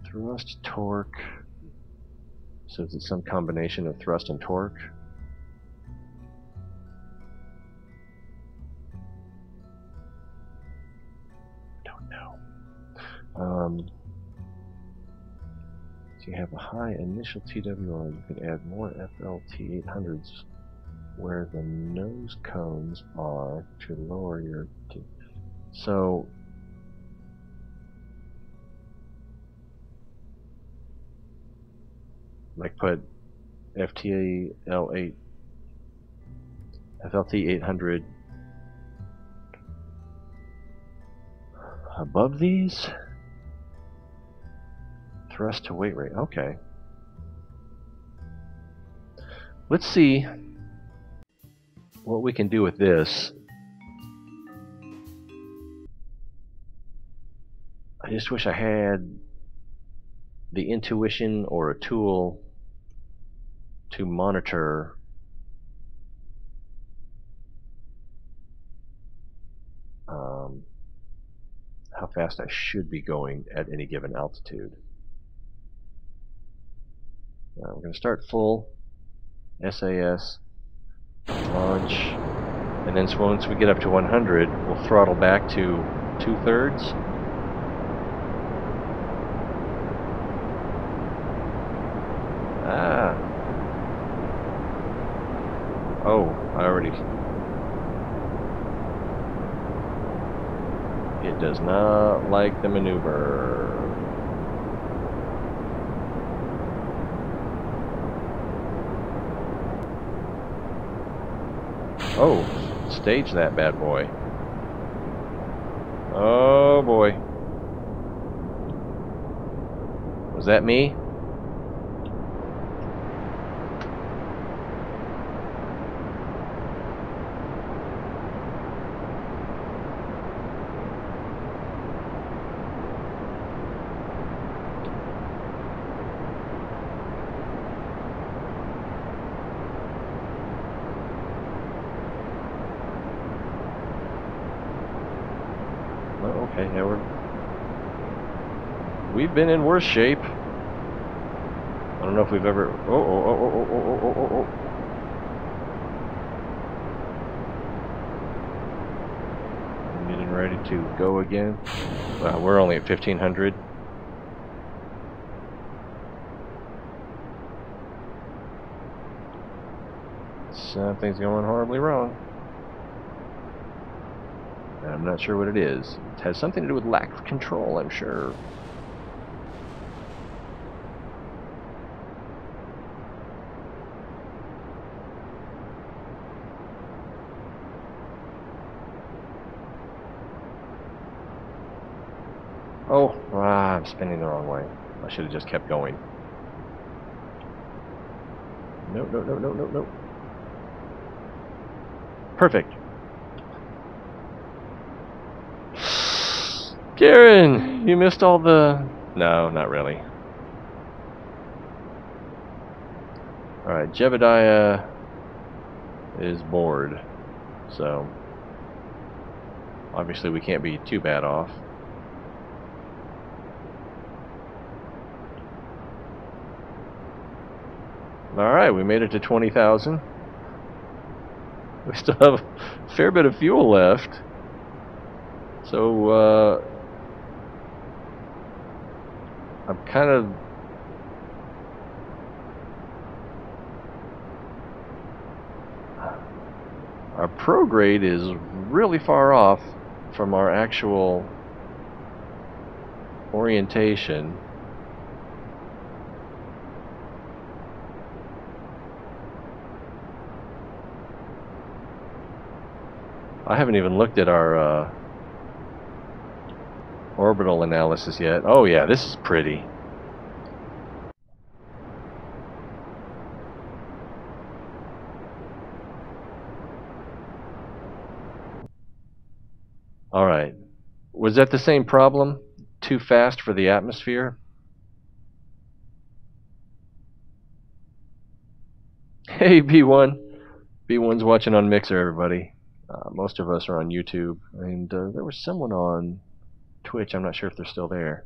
Thrust, torque. So is it some combination of thrust and torque? Don't know. So you have a high initial TWR. You could add more FLT 800s where the nose cones are to lower your T. So like put FLT 800 above these. Thrust to weight rate. Okay. Let's see what we can do with this. I just wish I had the intuition or a tool to monitor how fast I should be going at any given altitude. Now we're going to start full SAS, launch, and then once we get up to 100, we'll throttle back to 2/3. Oh, I already... It does not like the maneuver. Oh, stage that bad boy. Oh boy. Was that me? Okay, now we've been in worse shape. I don't know if we've ever... Oh. Getting ready to go again. We're only at 1500. Something's going horribly wrong. And I'm not sure what it is. It has something to do with lack of control, I'm sure. Oh, I'm spinning the wrong way. I should have just kept going. No. Perfect. Karen, you missed all the... No, not really. Alright, Jebediah is bored. So, obviously we can't be too bad off. Alright, we made it to 20,000. We still have a fair bit of fuel left. So, I'm kind of... Our prograde is really far off from our actual orientation. I haven't even looked at our orbital analysis yet. Oh yeah, this is pretty. Alright. Was that the same problem? Too fast for the atmosphere? Hey, B1. B1's watching on Mixer, everybody. Most of us are on YouTube. And there was someone on Twitch. I'm not sure if they're still there.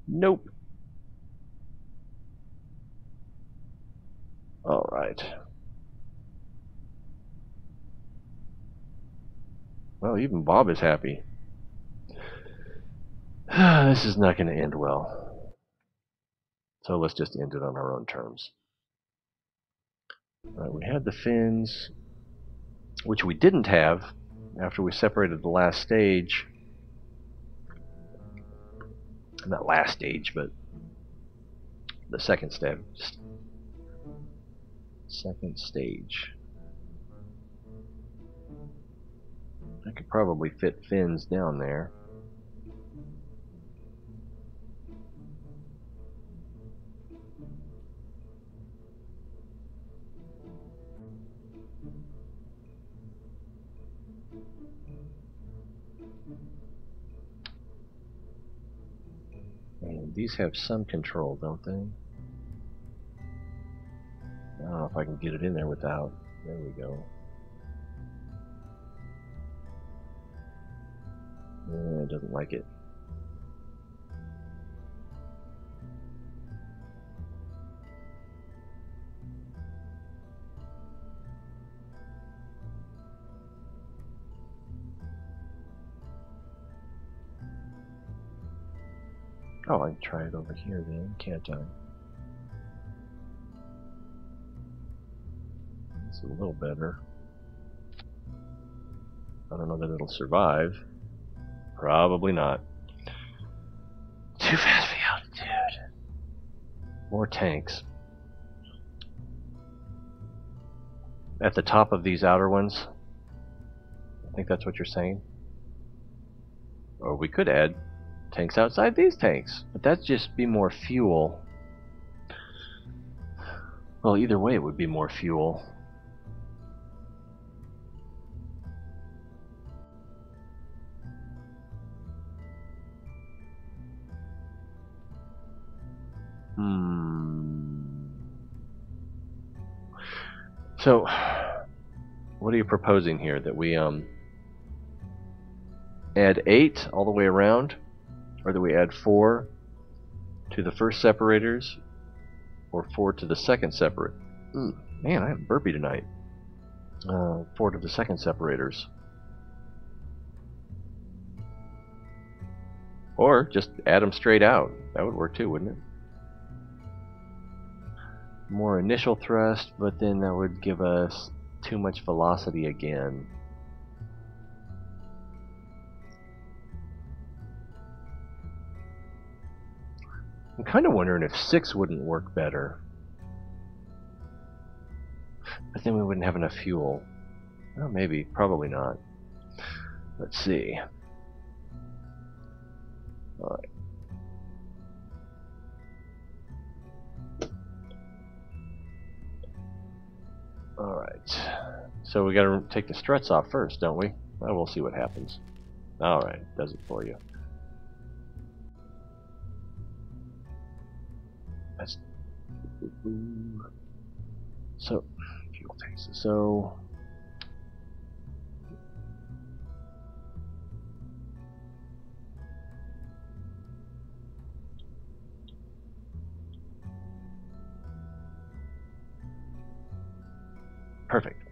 Nope. Alright. Well, even Bob is happy. This is not going to end well. So let's just end it on our own terms. We had the fins, which we didn't have after we separated the last stage. Not last stage, but the second step. Second stage. I could probably fit fins down there. These have some control, don't they? I don't know if I can get it in there without. There we go. It doesn't like it. Oh, I can try it over here then, can't I? It's a little better. I don't know that it'll survive. Probably not. Too fast for altitude. More tanks. At the top of these outer ones? I think that's what you're saying. Or we could add tanks outside these tanks, but that'd just be more fuel. Well, either way it would be more fuel. So, what are you proposing here? That we add 8 all the way around? Or that we add 4 to the first separators? Or 4 to the second separate? Man, I have a burpee tonight. 4 to the second separators. Or just add them straight out. That would work too, wouldn't it? More initial thrust, but then that would give us too much velocity again. I'm kind of wondering if 6 wouldn't work better. But then we wouldn't have enough fuel. Well, maybe, probably not. Let's see. Alright. Alright. So we gotta take the struts off first, don't we? Well, we'll see what happens. Alright, does it for you. That's... So, fuel tanks. So... Perfect.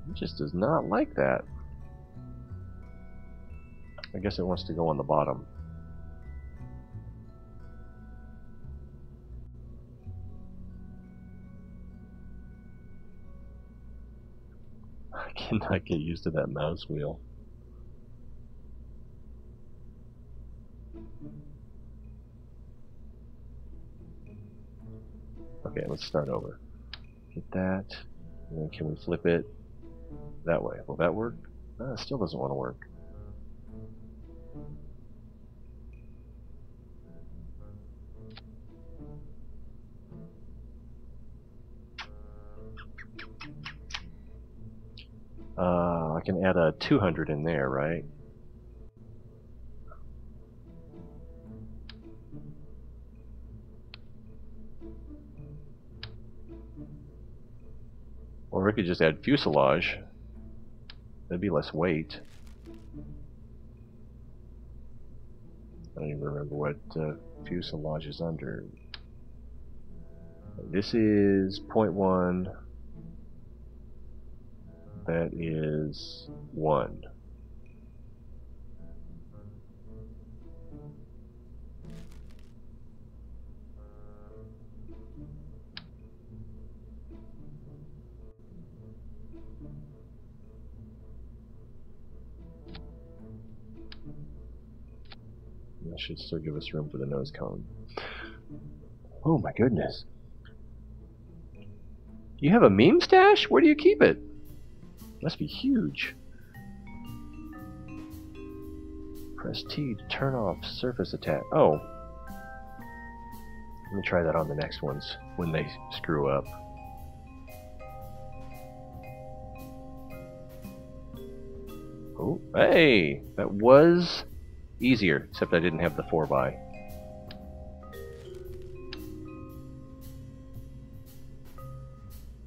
It just does not like that. I guess it wants to go on the bottom. I cannot get used to that mouse wheel. Okay, let's start over. Get that. And then can we flip it that way? Will that work? It still doesn't want to work. I can add a 200 in there, right? Or we could just add fuselage. That'd be less weight. I don't even remember what fuselage is under. This is 0.1. That is 1. That should still give us room for the nose cone. Oh my goodness. You have a meme stash? Where do you keep it? Must be huge. Press T to turn off surface attack. Oh. Let me try that on the next ones when they screw up. Oh, hey! That was easier, except I didn't have the 4x.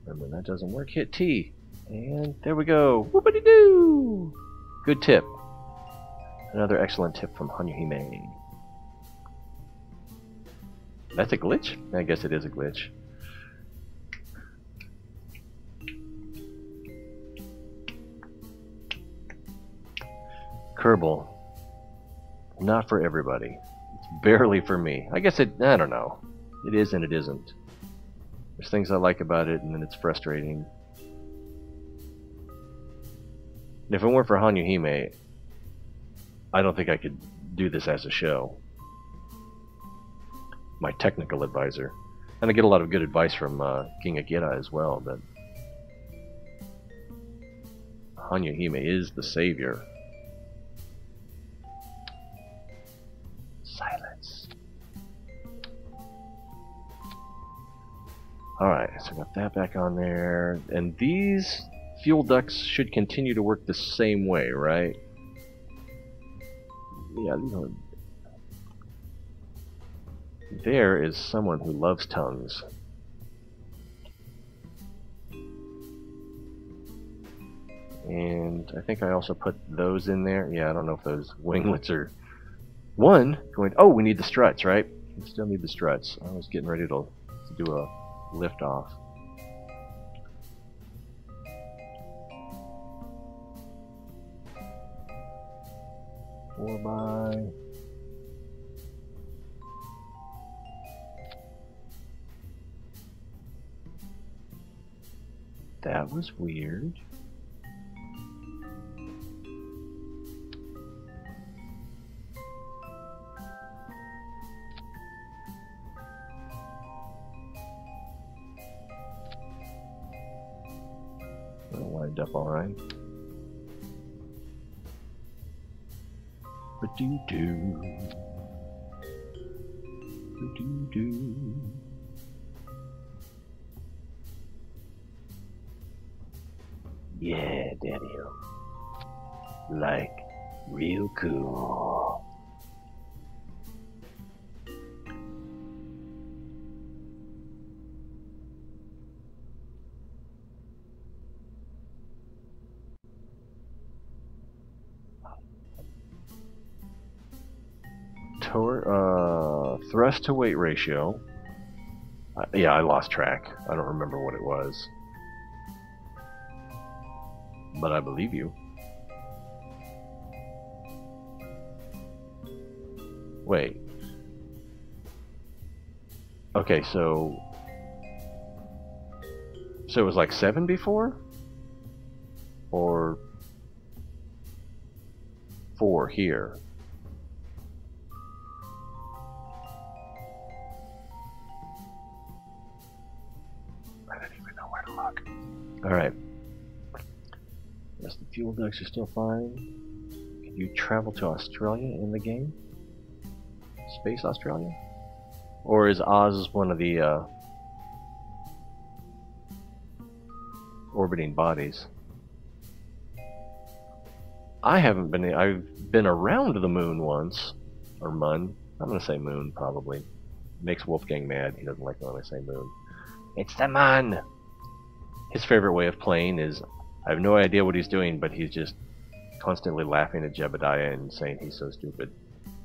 And when that doesn't work, hit T. And there we go. Whoopity-doo! Good tip. Another excellent tip from Hanyuhime. That's a glitch? I guess it is a glitch. Kerbal. Not for everybody. It's barely for me. I guess I don't know. It is and it isn't. There's things I like about it, and then it's frustrating. And if it weren't for Hanyuhime, I don't think I could do this as a show. My technical advisor. And I get a lot of good advice from King Akira as well, but Hanyuhime is the savior. Silence. Alright, so I got that back on there. And these fuel ducts should continue to work the same way, right? Yeah, you know. There is someone who loves tongues. And I think I also put those in there. Yeah, I don't know if those winglets are... One, going... Oh, we need the struts, right? We still need the struts. I was getting ready to do a lift off. Four by... That was weird. It lined up alright. Ba-doo-doo. Ba-doo-doo. Yeah, Daddy-o. Like, real cool. Thrust to weight ratio. Yeah, I lost track. I don't remember what it was. But I believe you. Wait. Okay, so it was like 7 before? Or 4 here? I don't even know where to look. Alright. Yes, the fuel ducts are still fine. Can you travel to Australia in the game? Space Australia? Or is Oz one of the orbiting bodies? I've been around the moon once. Or Mun. I'm gonna say moon, probably. Makes Wolfgang mad. He doesn't like it when I say moon. It's the Mun! His favorite way of playing is, I have no idea what he's doing, but he's just constantly laughing at Jebediah and saying he's so stupid.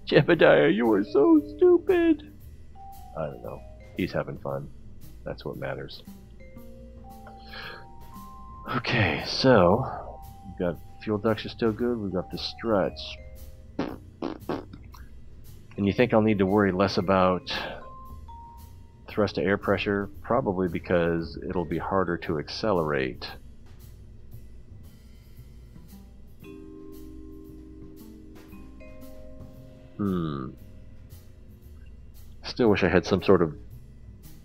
Jebediah, you are so stupid! I don't know. He's having fun. That's what matters. Okay, so we've got fuel ducts are still good. We've got the struts. And you think I'll need to worry less about thrust to air pressure? Probably because it'll be harder to accelerate. Still wish I had some sort of...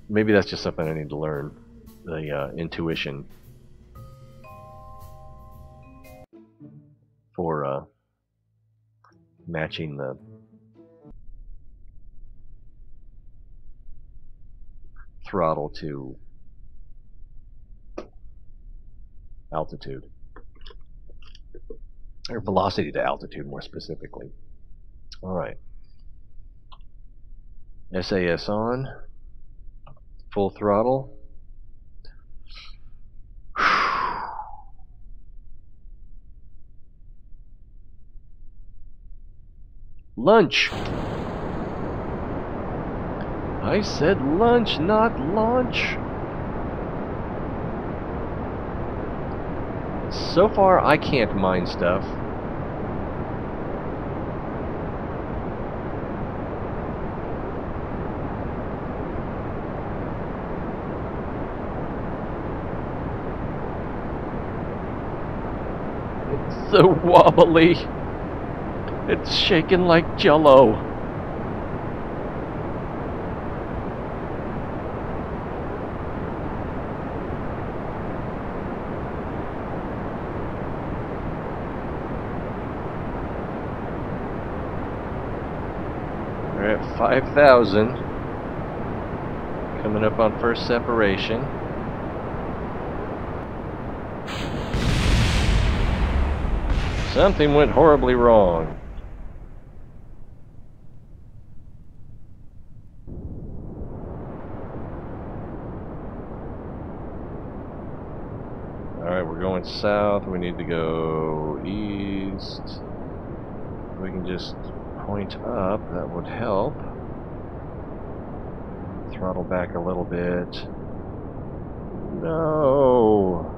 Maybe that's just something I need to learn. The intuition for matching the throttle to altitude. or velocity to altitude more specifically. Alright. SAS on. Full throttle. Lunch! I said lunch, not launch. So far, I can't mine stuff. It's so wobbly. It's shaking like Jello. We're at 5,000. Coming up on first separation. Something went horribly wrong. Alright, we're going south. We need to go east. We can just point up. That would help. Throttle back a little bit. No!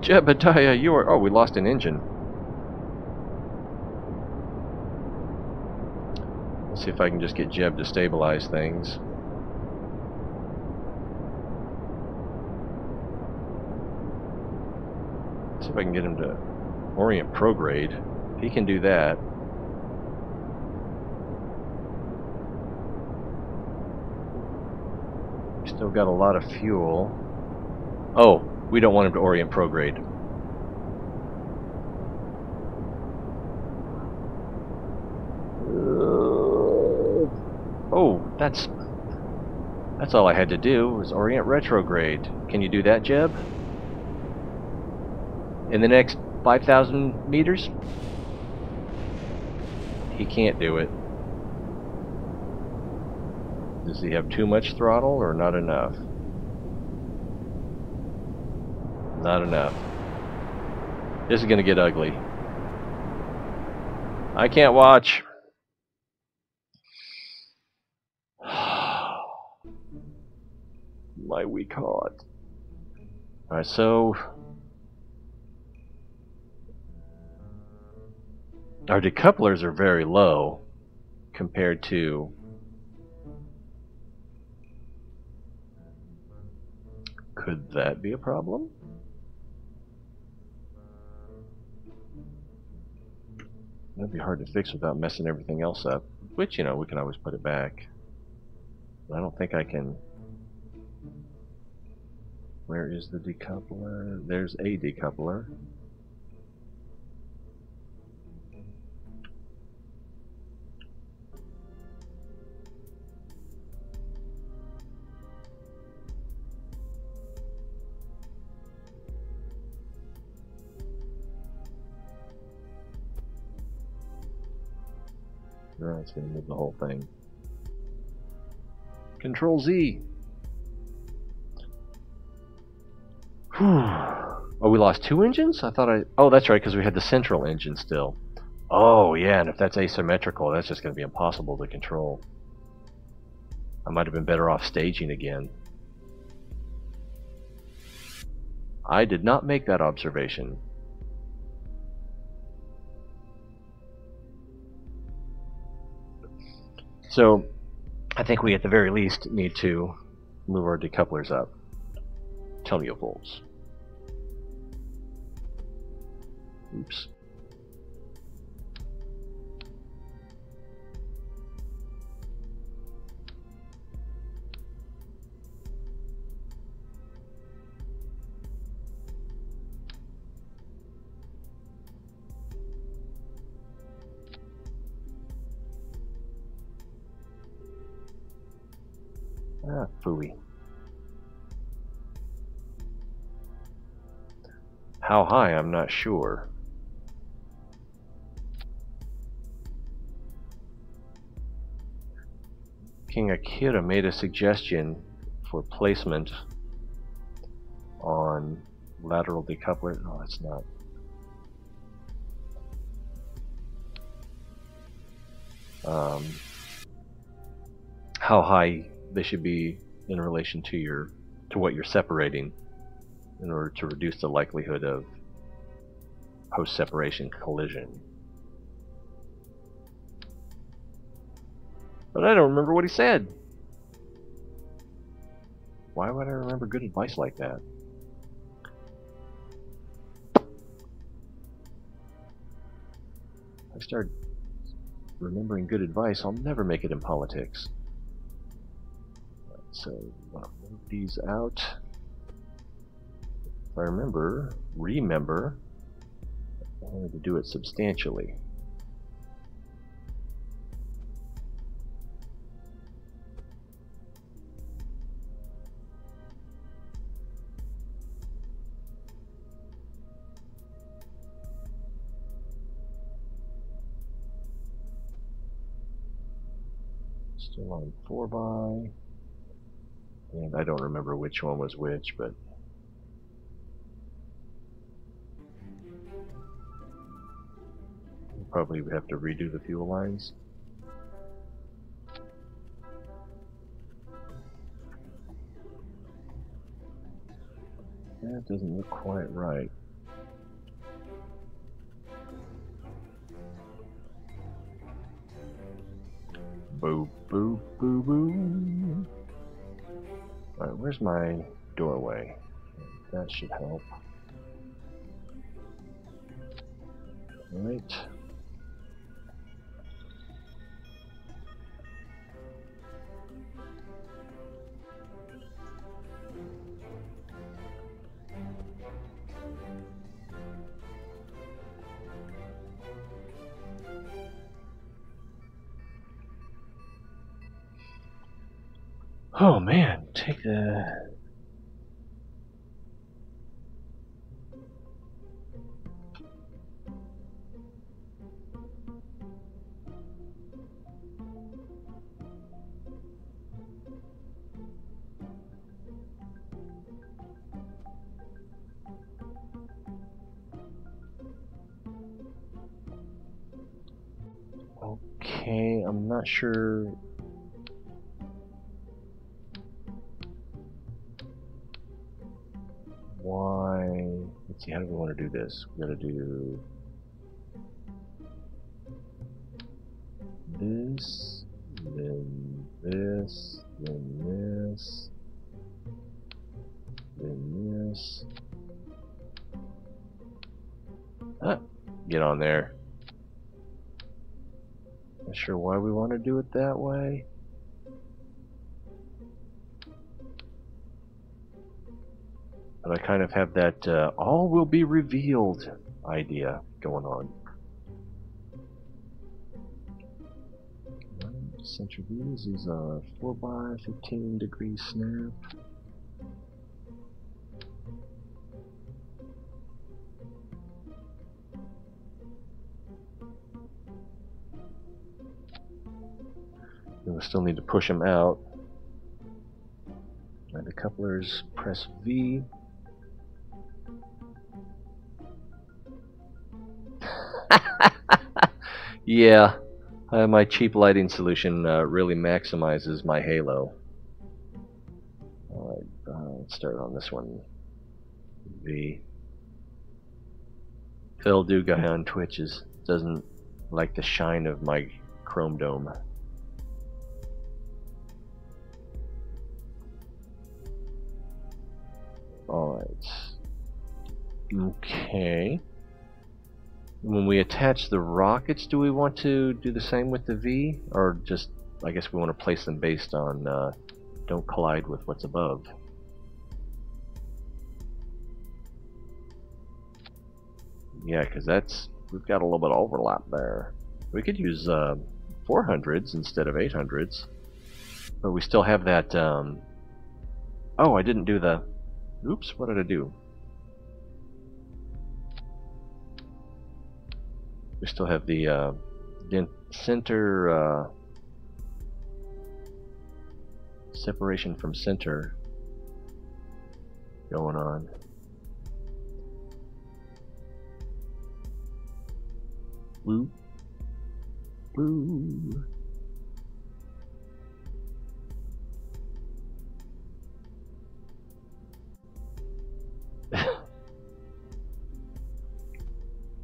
Jebediah, you are... Oh, we lost an engine. Let's see if I can just get Jeb to stabilize things. See if I can get him to orient prograde. He can do that. Still got a lot of fuel. Oh, we don't want him to orient prograde. Oh, that's all I had to do was orient retrograde. Can you do that, Jeb? In the next 5,000 meters? He can't do it. Does he have too much throttle or not enough? Not enough. This is gonna get ugly. I can't watch. My weak heart. Alright, so our decouplers are very low compared to could that be a problem? That'd be hard to fix without messing everything else up. Which, you know, we can always put it back. I don't think I can. Where is the decoupler? There's a decoupler. Alright, it's going to move the whole thing. Control Z. Oh, we lost two engines? I thought oh, that's right, because we had the central engine still. Oh, yeah, and if that's asymmetrical, that's just going to be impossible to control. I might have been better off staging again. I did not make that observation. So, I think we at the very least need to move our decouplers up. Televolts. Oops. Phooey. How high, I'm not sure. King Akira made a suggestion for placement on lateral decoupler. No, it's not. How high they should be in relation to what you're separating, in order to reduce the likelihood of post-separation collision. But I don't remember what he said. Why would I remember good advice like that? If I start remembering good advice, I'll never make it in politics. So I'm going to move these out. If I remember, I wanted to do it substantially. Still on 4x. And I don't remember which one was which, but we'll probably have to redo the fuel lines. That doesn't look quite right. Boo, boo, boo, boo. Alright, where's my doorway? That should help. Alright. Oh man, take the... Okay, I'm not sure... why... Let's see, how do we want to do this? We gotta do... this, then this, then this, then this. Ah, get on there. Not sure why we want to do it that way. But I kind of have that all will be revealed idea going on. Center views is a 4x 15 degree snap. And we still need to push them out. And the couplers, press V. Yeah, my cheap lighting solution really maximizes my halo. Alright, let's start on this one. V. Phil Do guy on Twitch doesn't like the shine of my chrome dome. Alright. Okay. When we attach the rockets, do we want to do the same with the V? Or just, I guess we want to place them based on don't collide with what's above. Yeah, because we've got a little bit of overlap there. We could use 400s instead of 800s. But we still have that, oh, I didn't do the, oops, what did I do? We still have the center separation from center going on. Woo. Woo.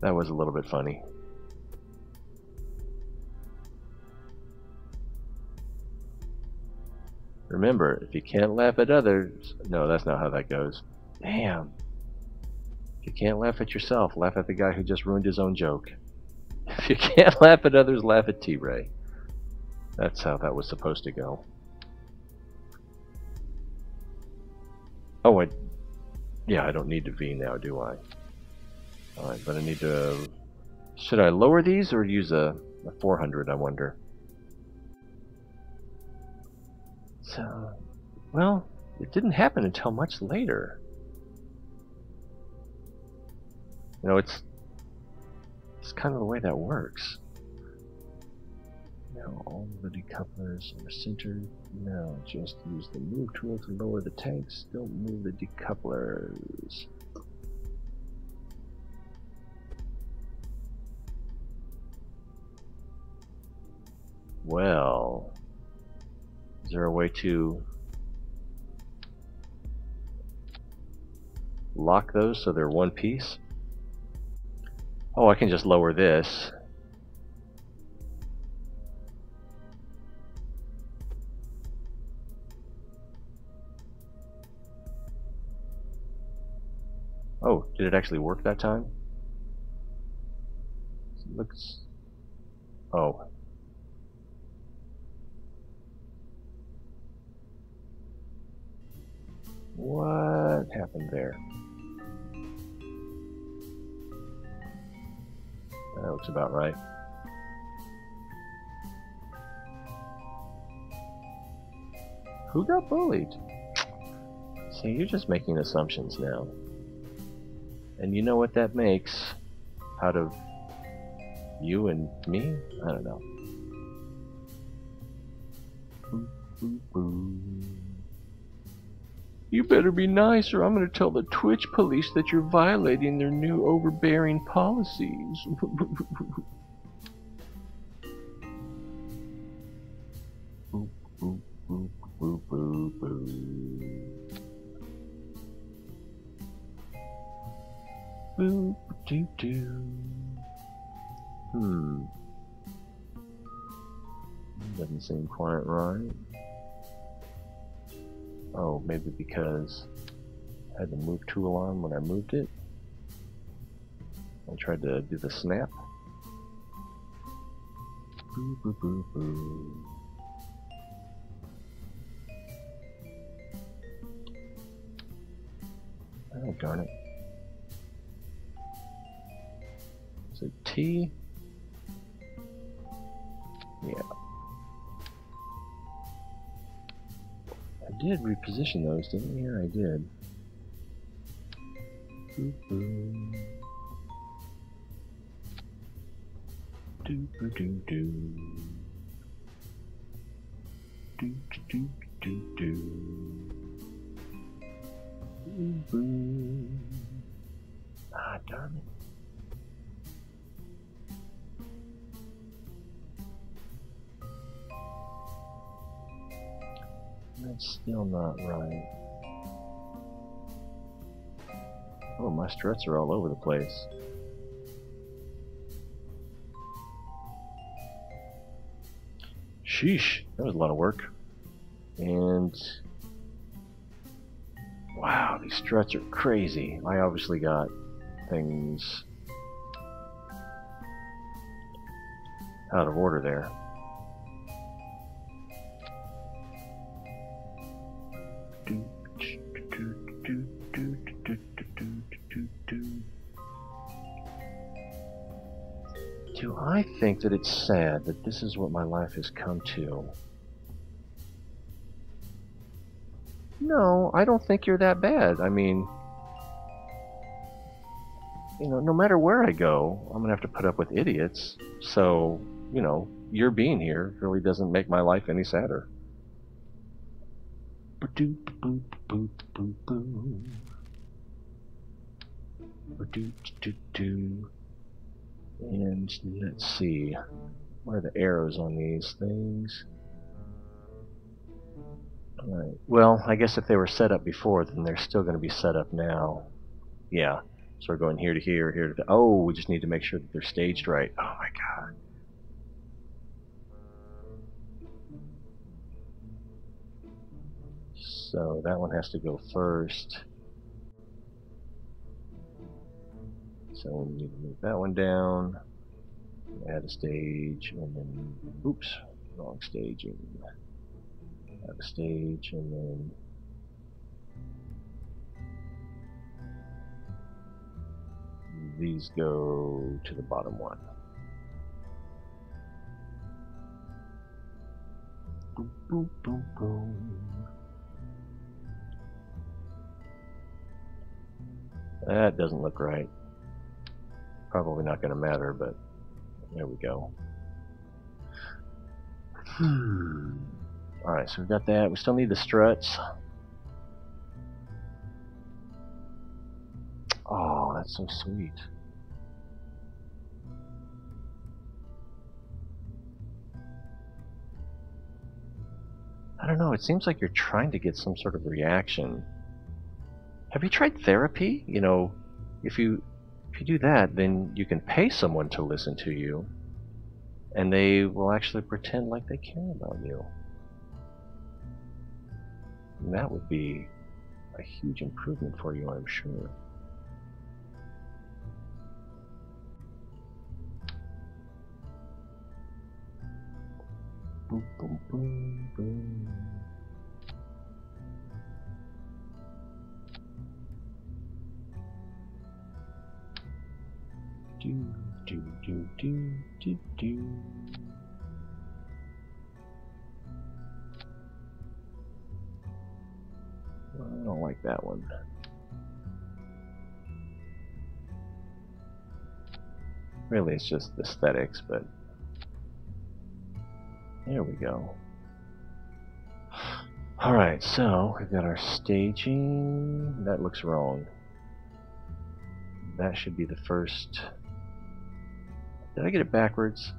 That was a little bit funny. Remember, if you can't laugh at others... No, that's not how that goes. Damn. If you can't laugh at yourself, laugh at the guy who just ruined his own joke. If you can't laugh at others, laugh at T-Ray. That's how that was supposed to go. Oh, yeah, I don't need to V now, do I? Alright, but I need to... Should I lower these or use a 400, I wonder? So, well, it didn't happen until much later. You know, it's kind of the way that works. Now all the decouplers are centered. Now just use the move tool to lower the tanks. Don't move the decouplers. Well, is there a way to lock those so they're one piece? Oh, I can just lower this. Oh, did it actually work that time? It looks... Oh. What happened there? That looks about right. Who got bullied? See, you're just making assumptions now. And you know what that makes out of you and me? I don't know. Boo, boo, boo. You better be nice or I'm going to tell the Twitch police that you're violating their new overbearing policies. Boo, boo, boo, boo, boo, boo. Boop doo doo. Doesn't seem quite right. Oh, maybe because I had the move tool on when I moved it. I tried to do the snap. Boo boo boo boo. Oh, darn it. So T. Yeah. I did reposition those, didn't I? Yeah, I did. Boo boo. Doo boo doo doo. Doo doo doo doo. Boo boo. Ah, darn it. That's still not right. Oh, my struts are all over the place. Sheesh, that was a lot of work. And wow, these struts are crazy. I obviously got things out of order there. Do I think that it's sad that this is what my life has come to? No, I don't think you're that bad. I mean, you know, no matter where I go, I'm gonna have to put up with idiots. So, you know, your being here really doesn't make my life any sadder. And let's see, where are the arrows on these things? Alright, well, I guess if they were set up before, then they're still going to be set up now. Yeah, so we're going here to here, here to... Oh, we just need to make sure that they're staged right. Oh my god. So that one has to go first. So we need to move that one down, add a stage, and then, oops, wrong staging. Add a stage, and then these go to the bottom one. Boom, boom, boom, boom. That doesn't look right. Probably not going to matter, but there we go. Alright, so we've got that. We still need the struts. Oh, that's so sweet. I don't know, it seems like you're trying to get some sort of reaction. Have you tried therapy? You know, if you do that, then you can pay someone to listen to you, and they will actually pretend like they care about you. And that would be a huge improvement for you, I'm sure. Boom, boom, boom, boom. Do, do, do, do, do, do. Well, I don't like that one. Really, it's just aesthetics, but there we go. Alright, so we've got our staging. That looks wrong. That should be the first. Did I get it backwards?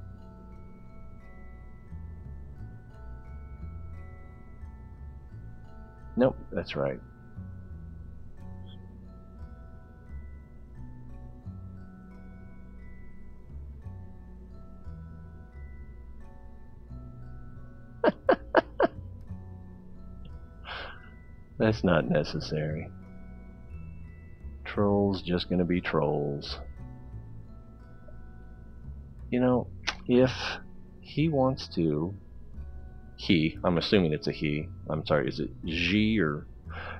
Nope, that's right. That's not necessary. Trolls just gonna be trolls. You know, if he wants to, I'm assuming it's a he, I'm sorry, is it G or...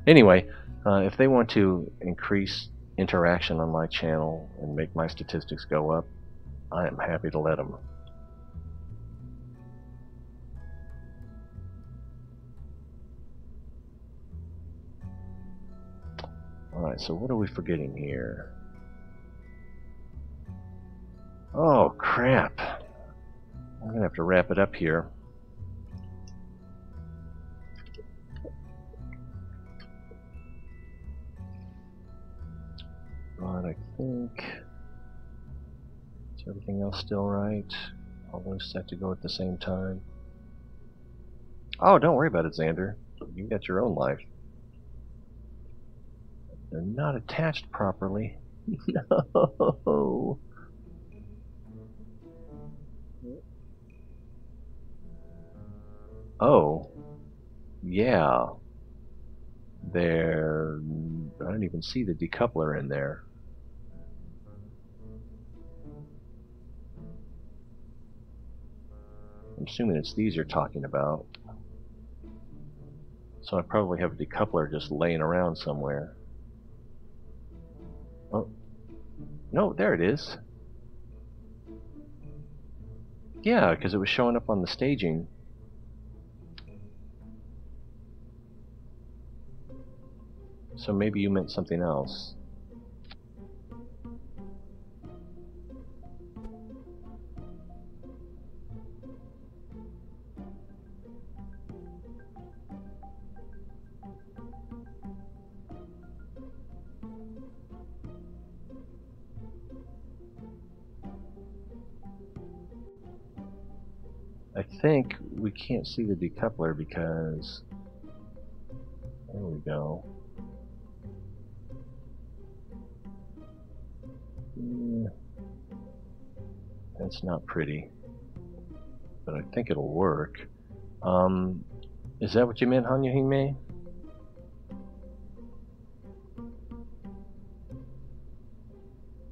Anyway, if they want to increase interaction on my channel and make my statistics go up, I am happy to let them. Alright, so what are we forgetting here? Oh, crap. I'm going to have to wrap it up here. But I think... Is everything else still right? All those set to go at the same time. Oh, don't worry about it, Xander. You got your own life. They're not attached properly. No. Oh. Yeah. There... I don't even see the decoupler in there. I'm assuming it's these you're talking about. So I probably have a decoupler just laying around somewhere. Oh. No, there it is. Yeah, because it was showing up on the staging. So maybe you meant something else. I think we can't see the decoupler because... There we go. That's not pretty, but I think it'll work. Is that what you meant, Hanyahime?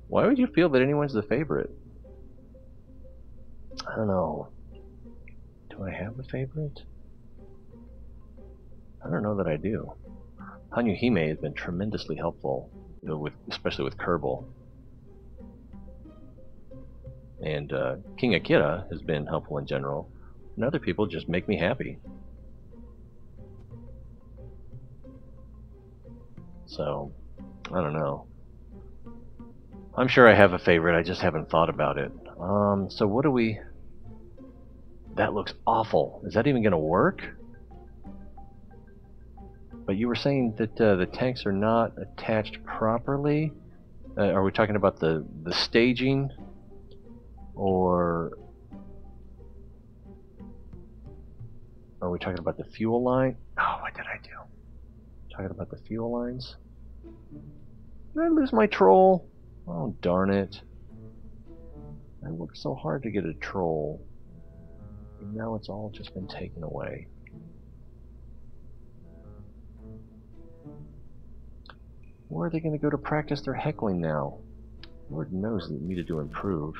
Why would you feel that anyone's the favorite? I don't know. Do I have a favorite? I don't know that I do. Hanyahime has been tremendously helpful, especially with Kerbal. And King Akira has been helpful in general. And other people just make me happy. So, I don't know. I'm sure I have a favorite, I just haven't thought about it. So what do we... That looks awful. Is that even going to work? But you were saying that the tanks are not attached properly? Are we talking about the staging? Or are we talking about the fuel line? Oh, what did I do? Talking about the fuel lines? Did I lose my troll? Oh, darn it. I worked so hard to get a troll. And now it's all just been taken away. Where are they going to go to practice their heckling now? Lord knows they needed to improve.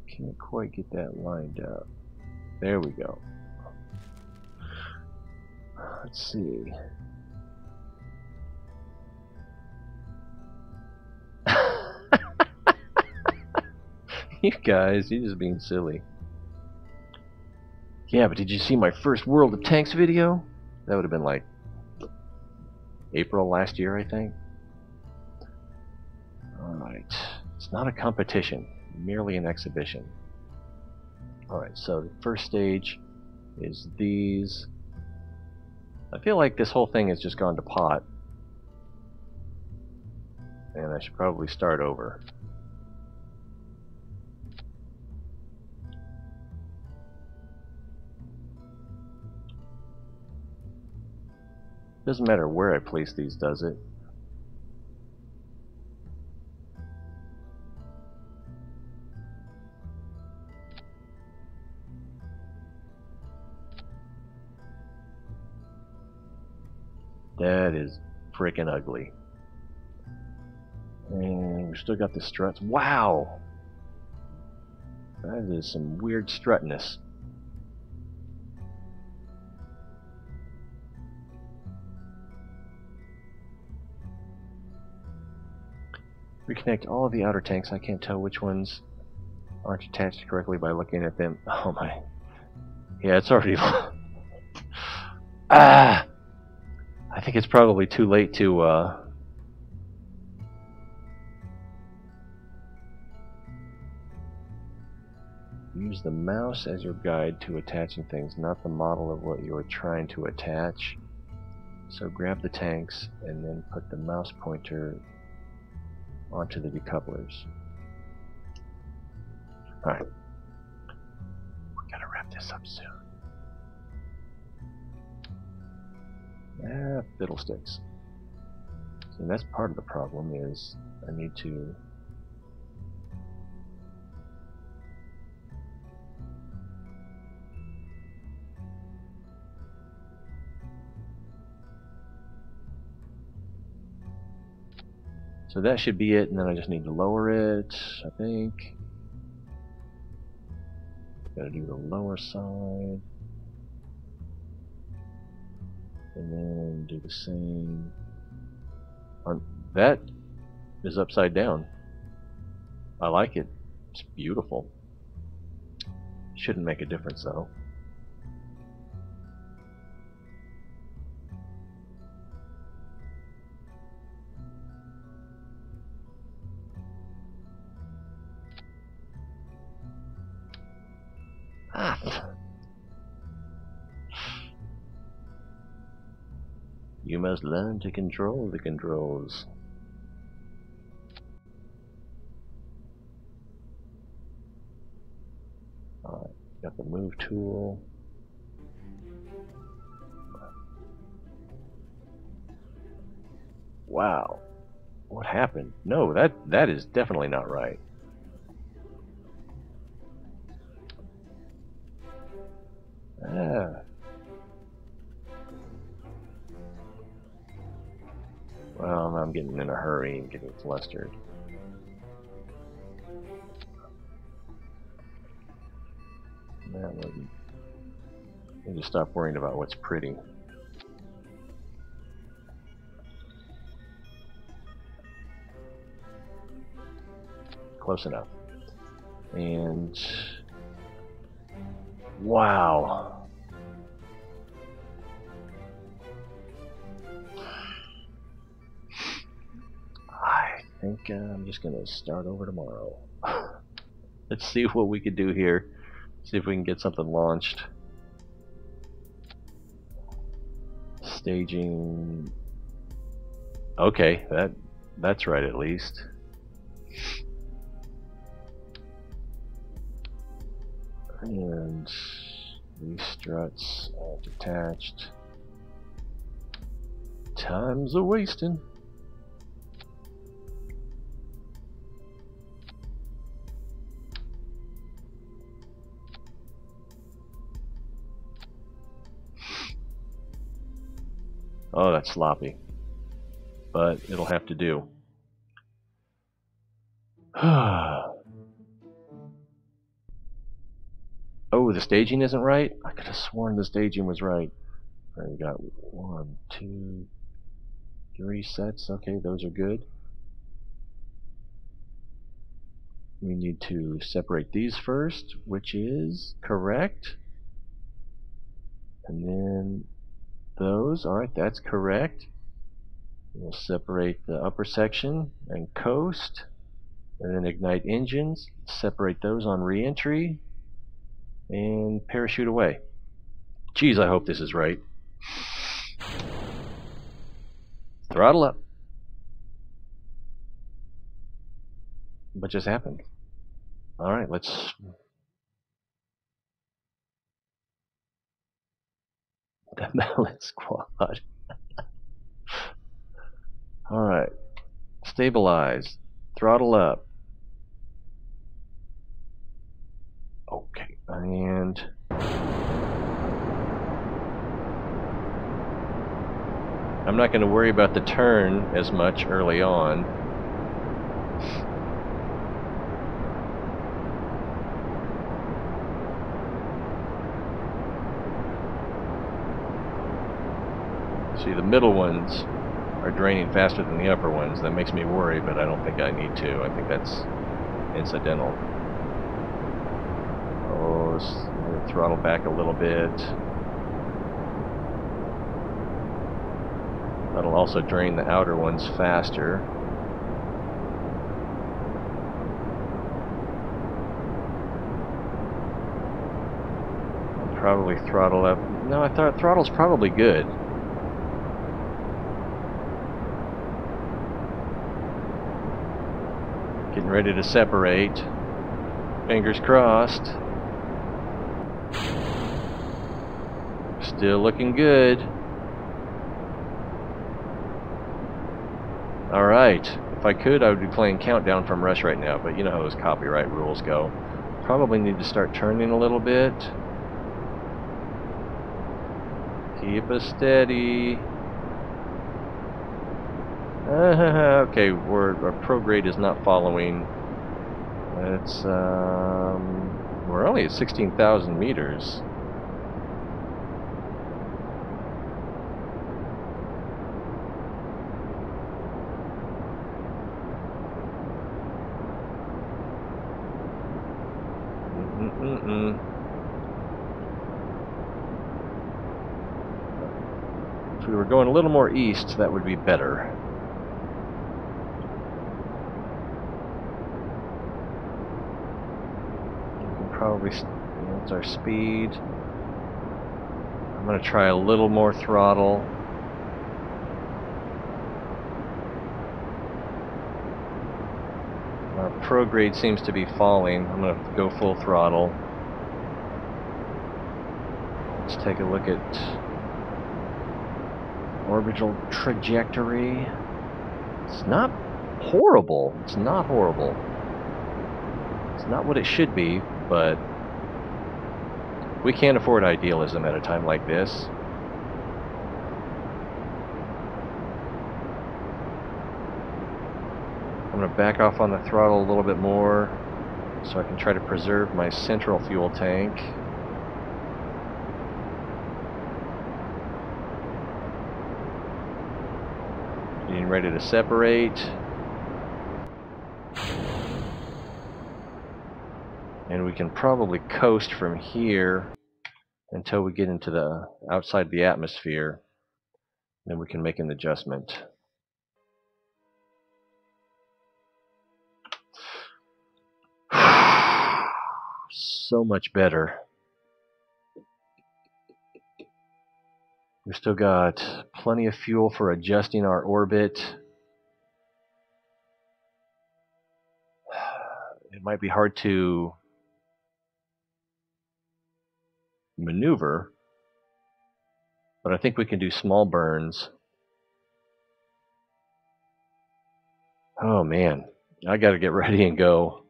Can't quite get that lined up. There we go. Let's see. You guys, you're just being silly. Yeah, but did you see my first World of Tanks video? That would have been like April last year, I think. Alright. It's not a competition, merely an exhibition. Alright, so the first stage is these. I feel like this whole thing has just gone to pot. And I should probably start over. Doesn't matter where I place these, does it? That is frickin' ugly. And we still got the struts. Wow! That is some weird strutness. Reconnect all of the outer tanks. I can't tell which ones aren't attached correctly by looking at them. Oh my. Yeah, it's already... Ah! I think it's probably too late to, use the mouse as your guide to attaching things, not the model of what you are trying to attach. So grab the tanks and then put the mouse pointer onto the decouplers. Alright. We gotta wrap this up soon. Ah, fiddlesticks. And that's part of the problem is I need to so that should be it, and then I just need to lower it, I think. Gotta do the lower side. And then do the same. That is upside down. I like it. It's beautiful. Shouldn't make a difference though. path. You must learn to control the controls. Alright, got the move tool. Wow. What happened? No, that is definitely not right. Ah. Well, I'm getting in a hurry and getting flustered. That wasn't. I need to stop worrying about what's pretty. Close enough. And wow. I think I'm just gonna start over tomorrow. Let's see what we could do here. See if we can get something launched. Staging. Okay, that's right at least. And these struts are detached. Time's a wasting. Oh, that's sloppy. But it'll have to do. Oh, the staging isn't right? I could have sworn the staging was right. All right, we got 1, 2, 3 sets. Okay, those are good. We need to separate these first, which is correct. And then those. Alright, that's correct. We'll separate the upper section and coast. And then ignite engines. Separate those on re-entry. And parachute away. Geez, I hope this is right. Throttle up. What just happened? Alright, let's... The Mallet Squad. Alright. Stabilize. Throttle up. Okay, and... I'm not going to worry about the turn as much early on. See, the middle ones are draining faster than the upper ones. That makes me worry, but I don't think I need to. I think that's incidental. Oh, throttle back a little bit. That'll also drain the outer ones faster. I'll probably throttle up. No, I thought throttle's probably good. Getting ready to separate. Fingers crossed. Still looking good. Alright. If I could, I would be playing Countdown from Rush right now, but you know how those copyright rules go. Probably need to start turning a little bit. Keep us steady. Okay, our prograde is not following. It's we're only at 16,000 meters. If we were going a little more east, that would be better. We can probably What's our speed? I'm going to try a little more throttle. Our prograde seems to be falling. I'm going to go full throttle. Let's take a look at orbital trajectory. It's not horrible. It's not horrible. It's not what it should be, but we can't afford idealism at a time like this. I'm going to back off on the throttle a little bit more so I can try to preserve my central fuel tank. Getting ready to separate. And we can probably coast from here until we get into the outside the atmosphere. Then we can make an adjustment. So much better. We've still got plenty of fuel for adjusting our orbit. It might be hard to maneuver, but I think we can do small burns. Oh man, I gotta get ready and go.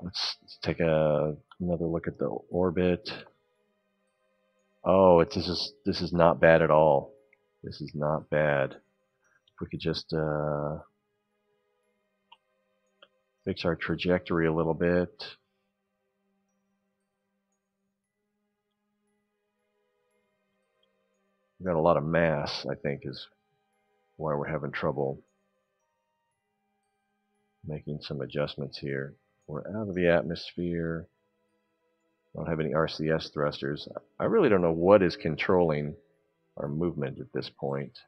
Let's take another look at the orbit. Oh, this is not bad at all. This is not bad. If we could just fix our trajectory a little bit. We've got a lot of mass, I think, is why we're having trouble making some adjustments here. We're out of the atmosphere. Don't have any RCS thrusters. I really don't know what is controlling our movement at this point.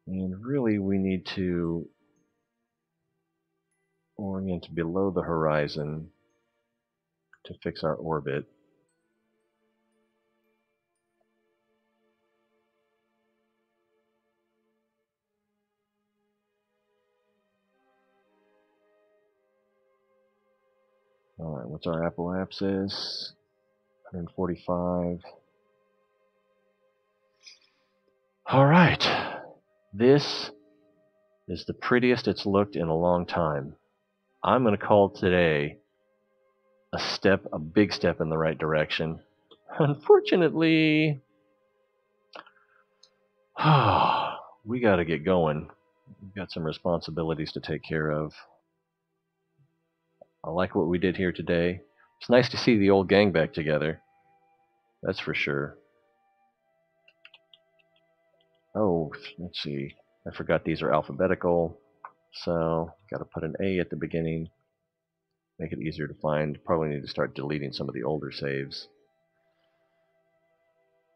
And really we need to orient below the horizon to fix our orbit. Alright, what's our apoapsis? 145. Alright, this is the prettiest it's looked in a long time. I'm going to call today a big step in the right direction. Unfortunately, we got to get going. We've got some responsibilities to take care of. I like what we did here today. It's nice to see the old gang back together. That's for sure. Oh, let's see. I forgot these are alphabetical. So, got to put an A at the beginning. Make it easier to find. Probably need to start deleting some of the older saves.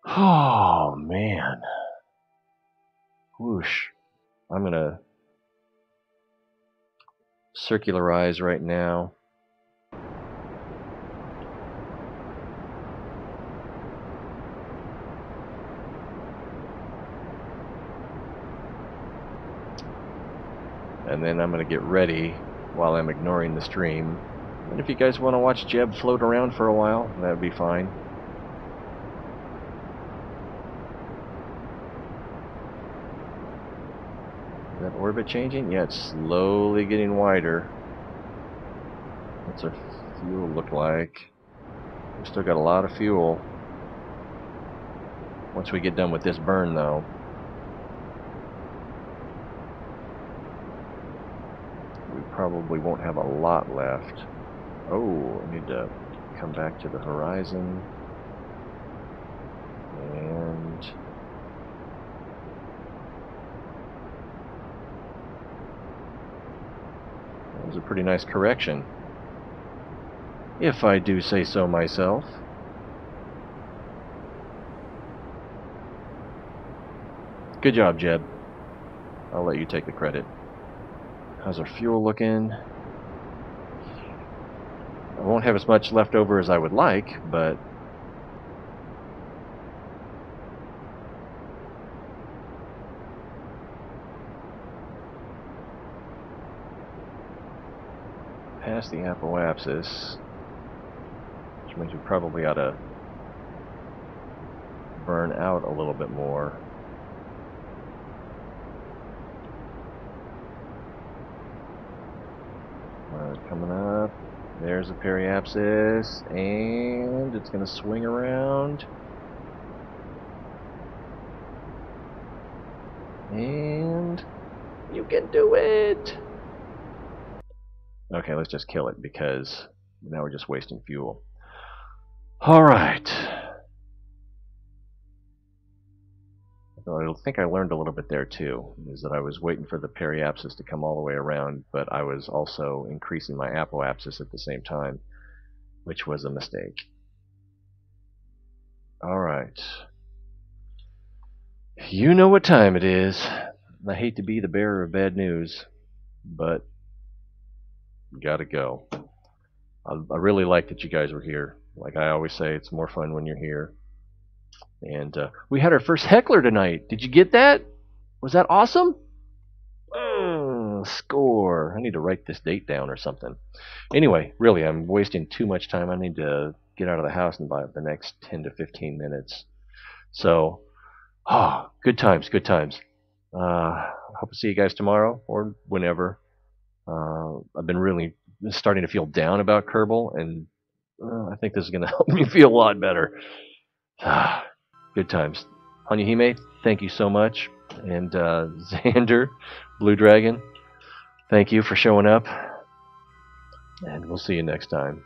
Oh, man. Whoosh. I'm going to circularize right now. And then I'm going to get ready while I'm ignoring the stream. And if you guys want to watch Jeb float around for a while, that would be fine. Is that orbit changing? Yeah, it's slowly getting wider. What's our fuel look like? We've still got a lot of fuel. Once we get done with this burn, though. We probably won't have a lot left. Oh, I need to come back to the horizon. And that was a pretty nice correction. if I do say so myself. Good job, Jeb. I'll let you take the credit. How's our fuel looking? I won't have as much left over as I would like, but past the apoapsis, which means we probably ought to burn out a little bit more. Coming up, there's a periapsis, and it's going to swing around. And you can do it! Okay, let's just kill it because now we're just wasting fuel. Alright. I think I learned a little bit there too, is that I was waiting for the periapsis to come all the way around, but I was also increasing my apoapsis at the same time, which was a mistake. Alright. You know what time it is. I hate to be the bearer of bad news, but gotta go. I really like that you guys were here. Like I always say, it's more fun when you're here. And we had our first heckler tonight. Did you get that? Was that awesome? Score. I need to write this date down or something. Anyway, really, I'm wasting too much time. I need to get out of the house in about the next 10 to 15 minutes. So, good times, good times. Hope to see you guys tomorrow or whenever. I've been really starting to feel down about Kerbal, and I think this is going to help me feel a lot better. Good times. Hanyahime, thank you so much. And Xander, Blue Dragon, thank you for showing up. And we'll see you next time.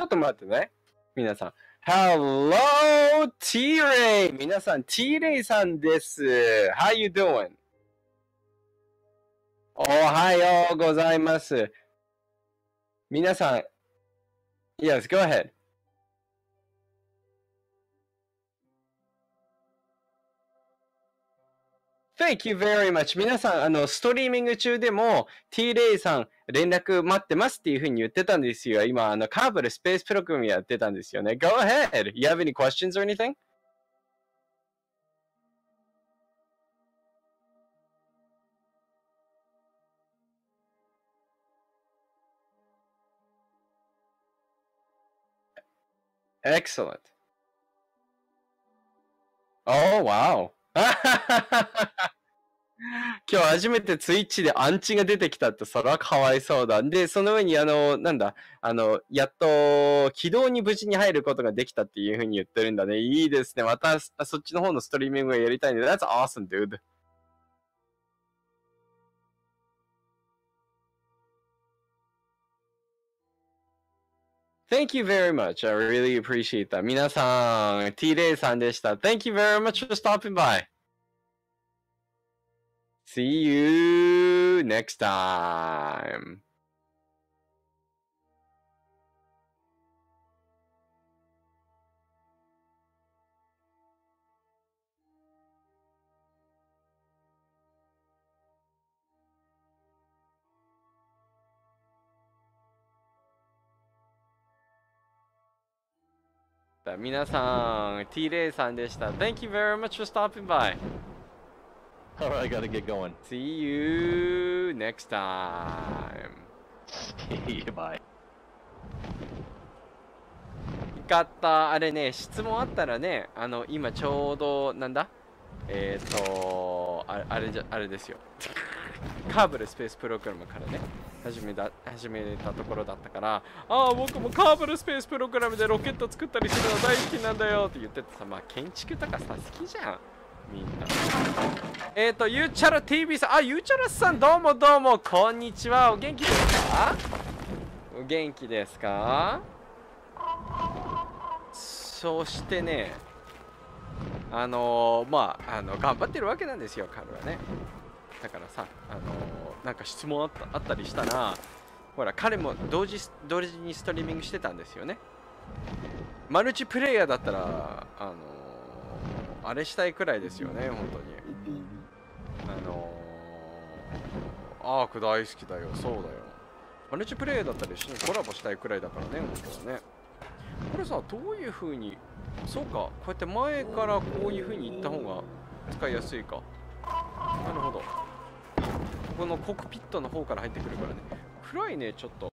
っと待ってね。皆さん。Hello, T-Ray! 皆さん、T-Ray さんです。How you doing? おはようございます。皆さん、Yes, go ahead. Thank you very much. 皆さん、ストリーミング中でも T-Ray さん連絡待ってますっていうふうに言ってたんですよ。今、カーブルスペースプログラムやってたんですよね。Go ahead. You have any questions or anything? Excellent. Oh, wow. 今日初めてツイッチでアンチが出てきたって、それはかわいそうだ。で、その上になんだ、やっと軌道に無事に入ることができたっていうふうに言ってるんだね。いいですね。またそっちの方のストリーミングをやりたいんで。That's awesome, dude. Thank you very much. I really appreciate that. 皆さん、T-Ray さんでした。Thank you very much for stopping by. See you next time. 皆さん、T-Ray さんでした。Thank you very much for stopping by. Alright, I gotta get going. See you next time. See you, bye. よかった。あれね、質問あったらね、今ちょうど、なんだあれですよ。カーブルスペースプログラムからね、始めたところだったから、僕もカーブルスペースプログラムでロケット作ったりするの大好きなんだよって言っててさ、まあ建築とかさ、好きじゃん。みんな。ゆうちゃら TV さん、ゆうちゃらさん、どうもどうも、こんにちは。お元気ですか？お元気ですか？そしてね、頑張ってるわけなんですよ、彼はね。だからさ、なんか質問あったりしたら、ほら、彼も同時にストリーミングしてたんですよね。マルチプレイヤーだったら、あれしたいくらいですよね、本当に。アーク大好きだよ、そうだよ。マルチプレイヤーだったら一緒にコラボしたいくらいだからね、本当はね。これさ、どういう風に、そうか、こうやって前からこういう風に行った方が使いやすいか。なるほど。このコックピットの方から入ってくるからね。暗いね、ちょっと。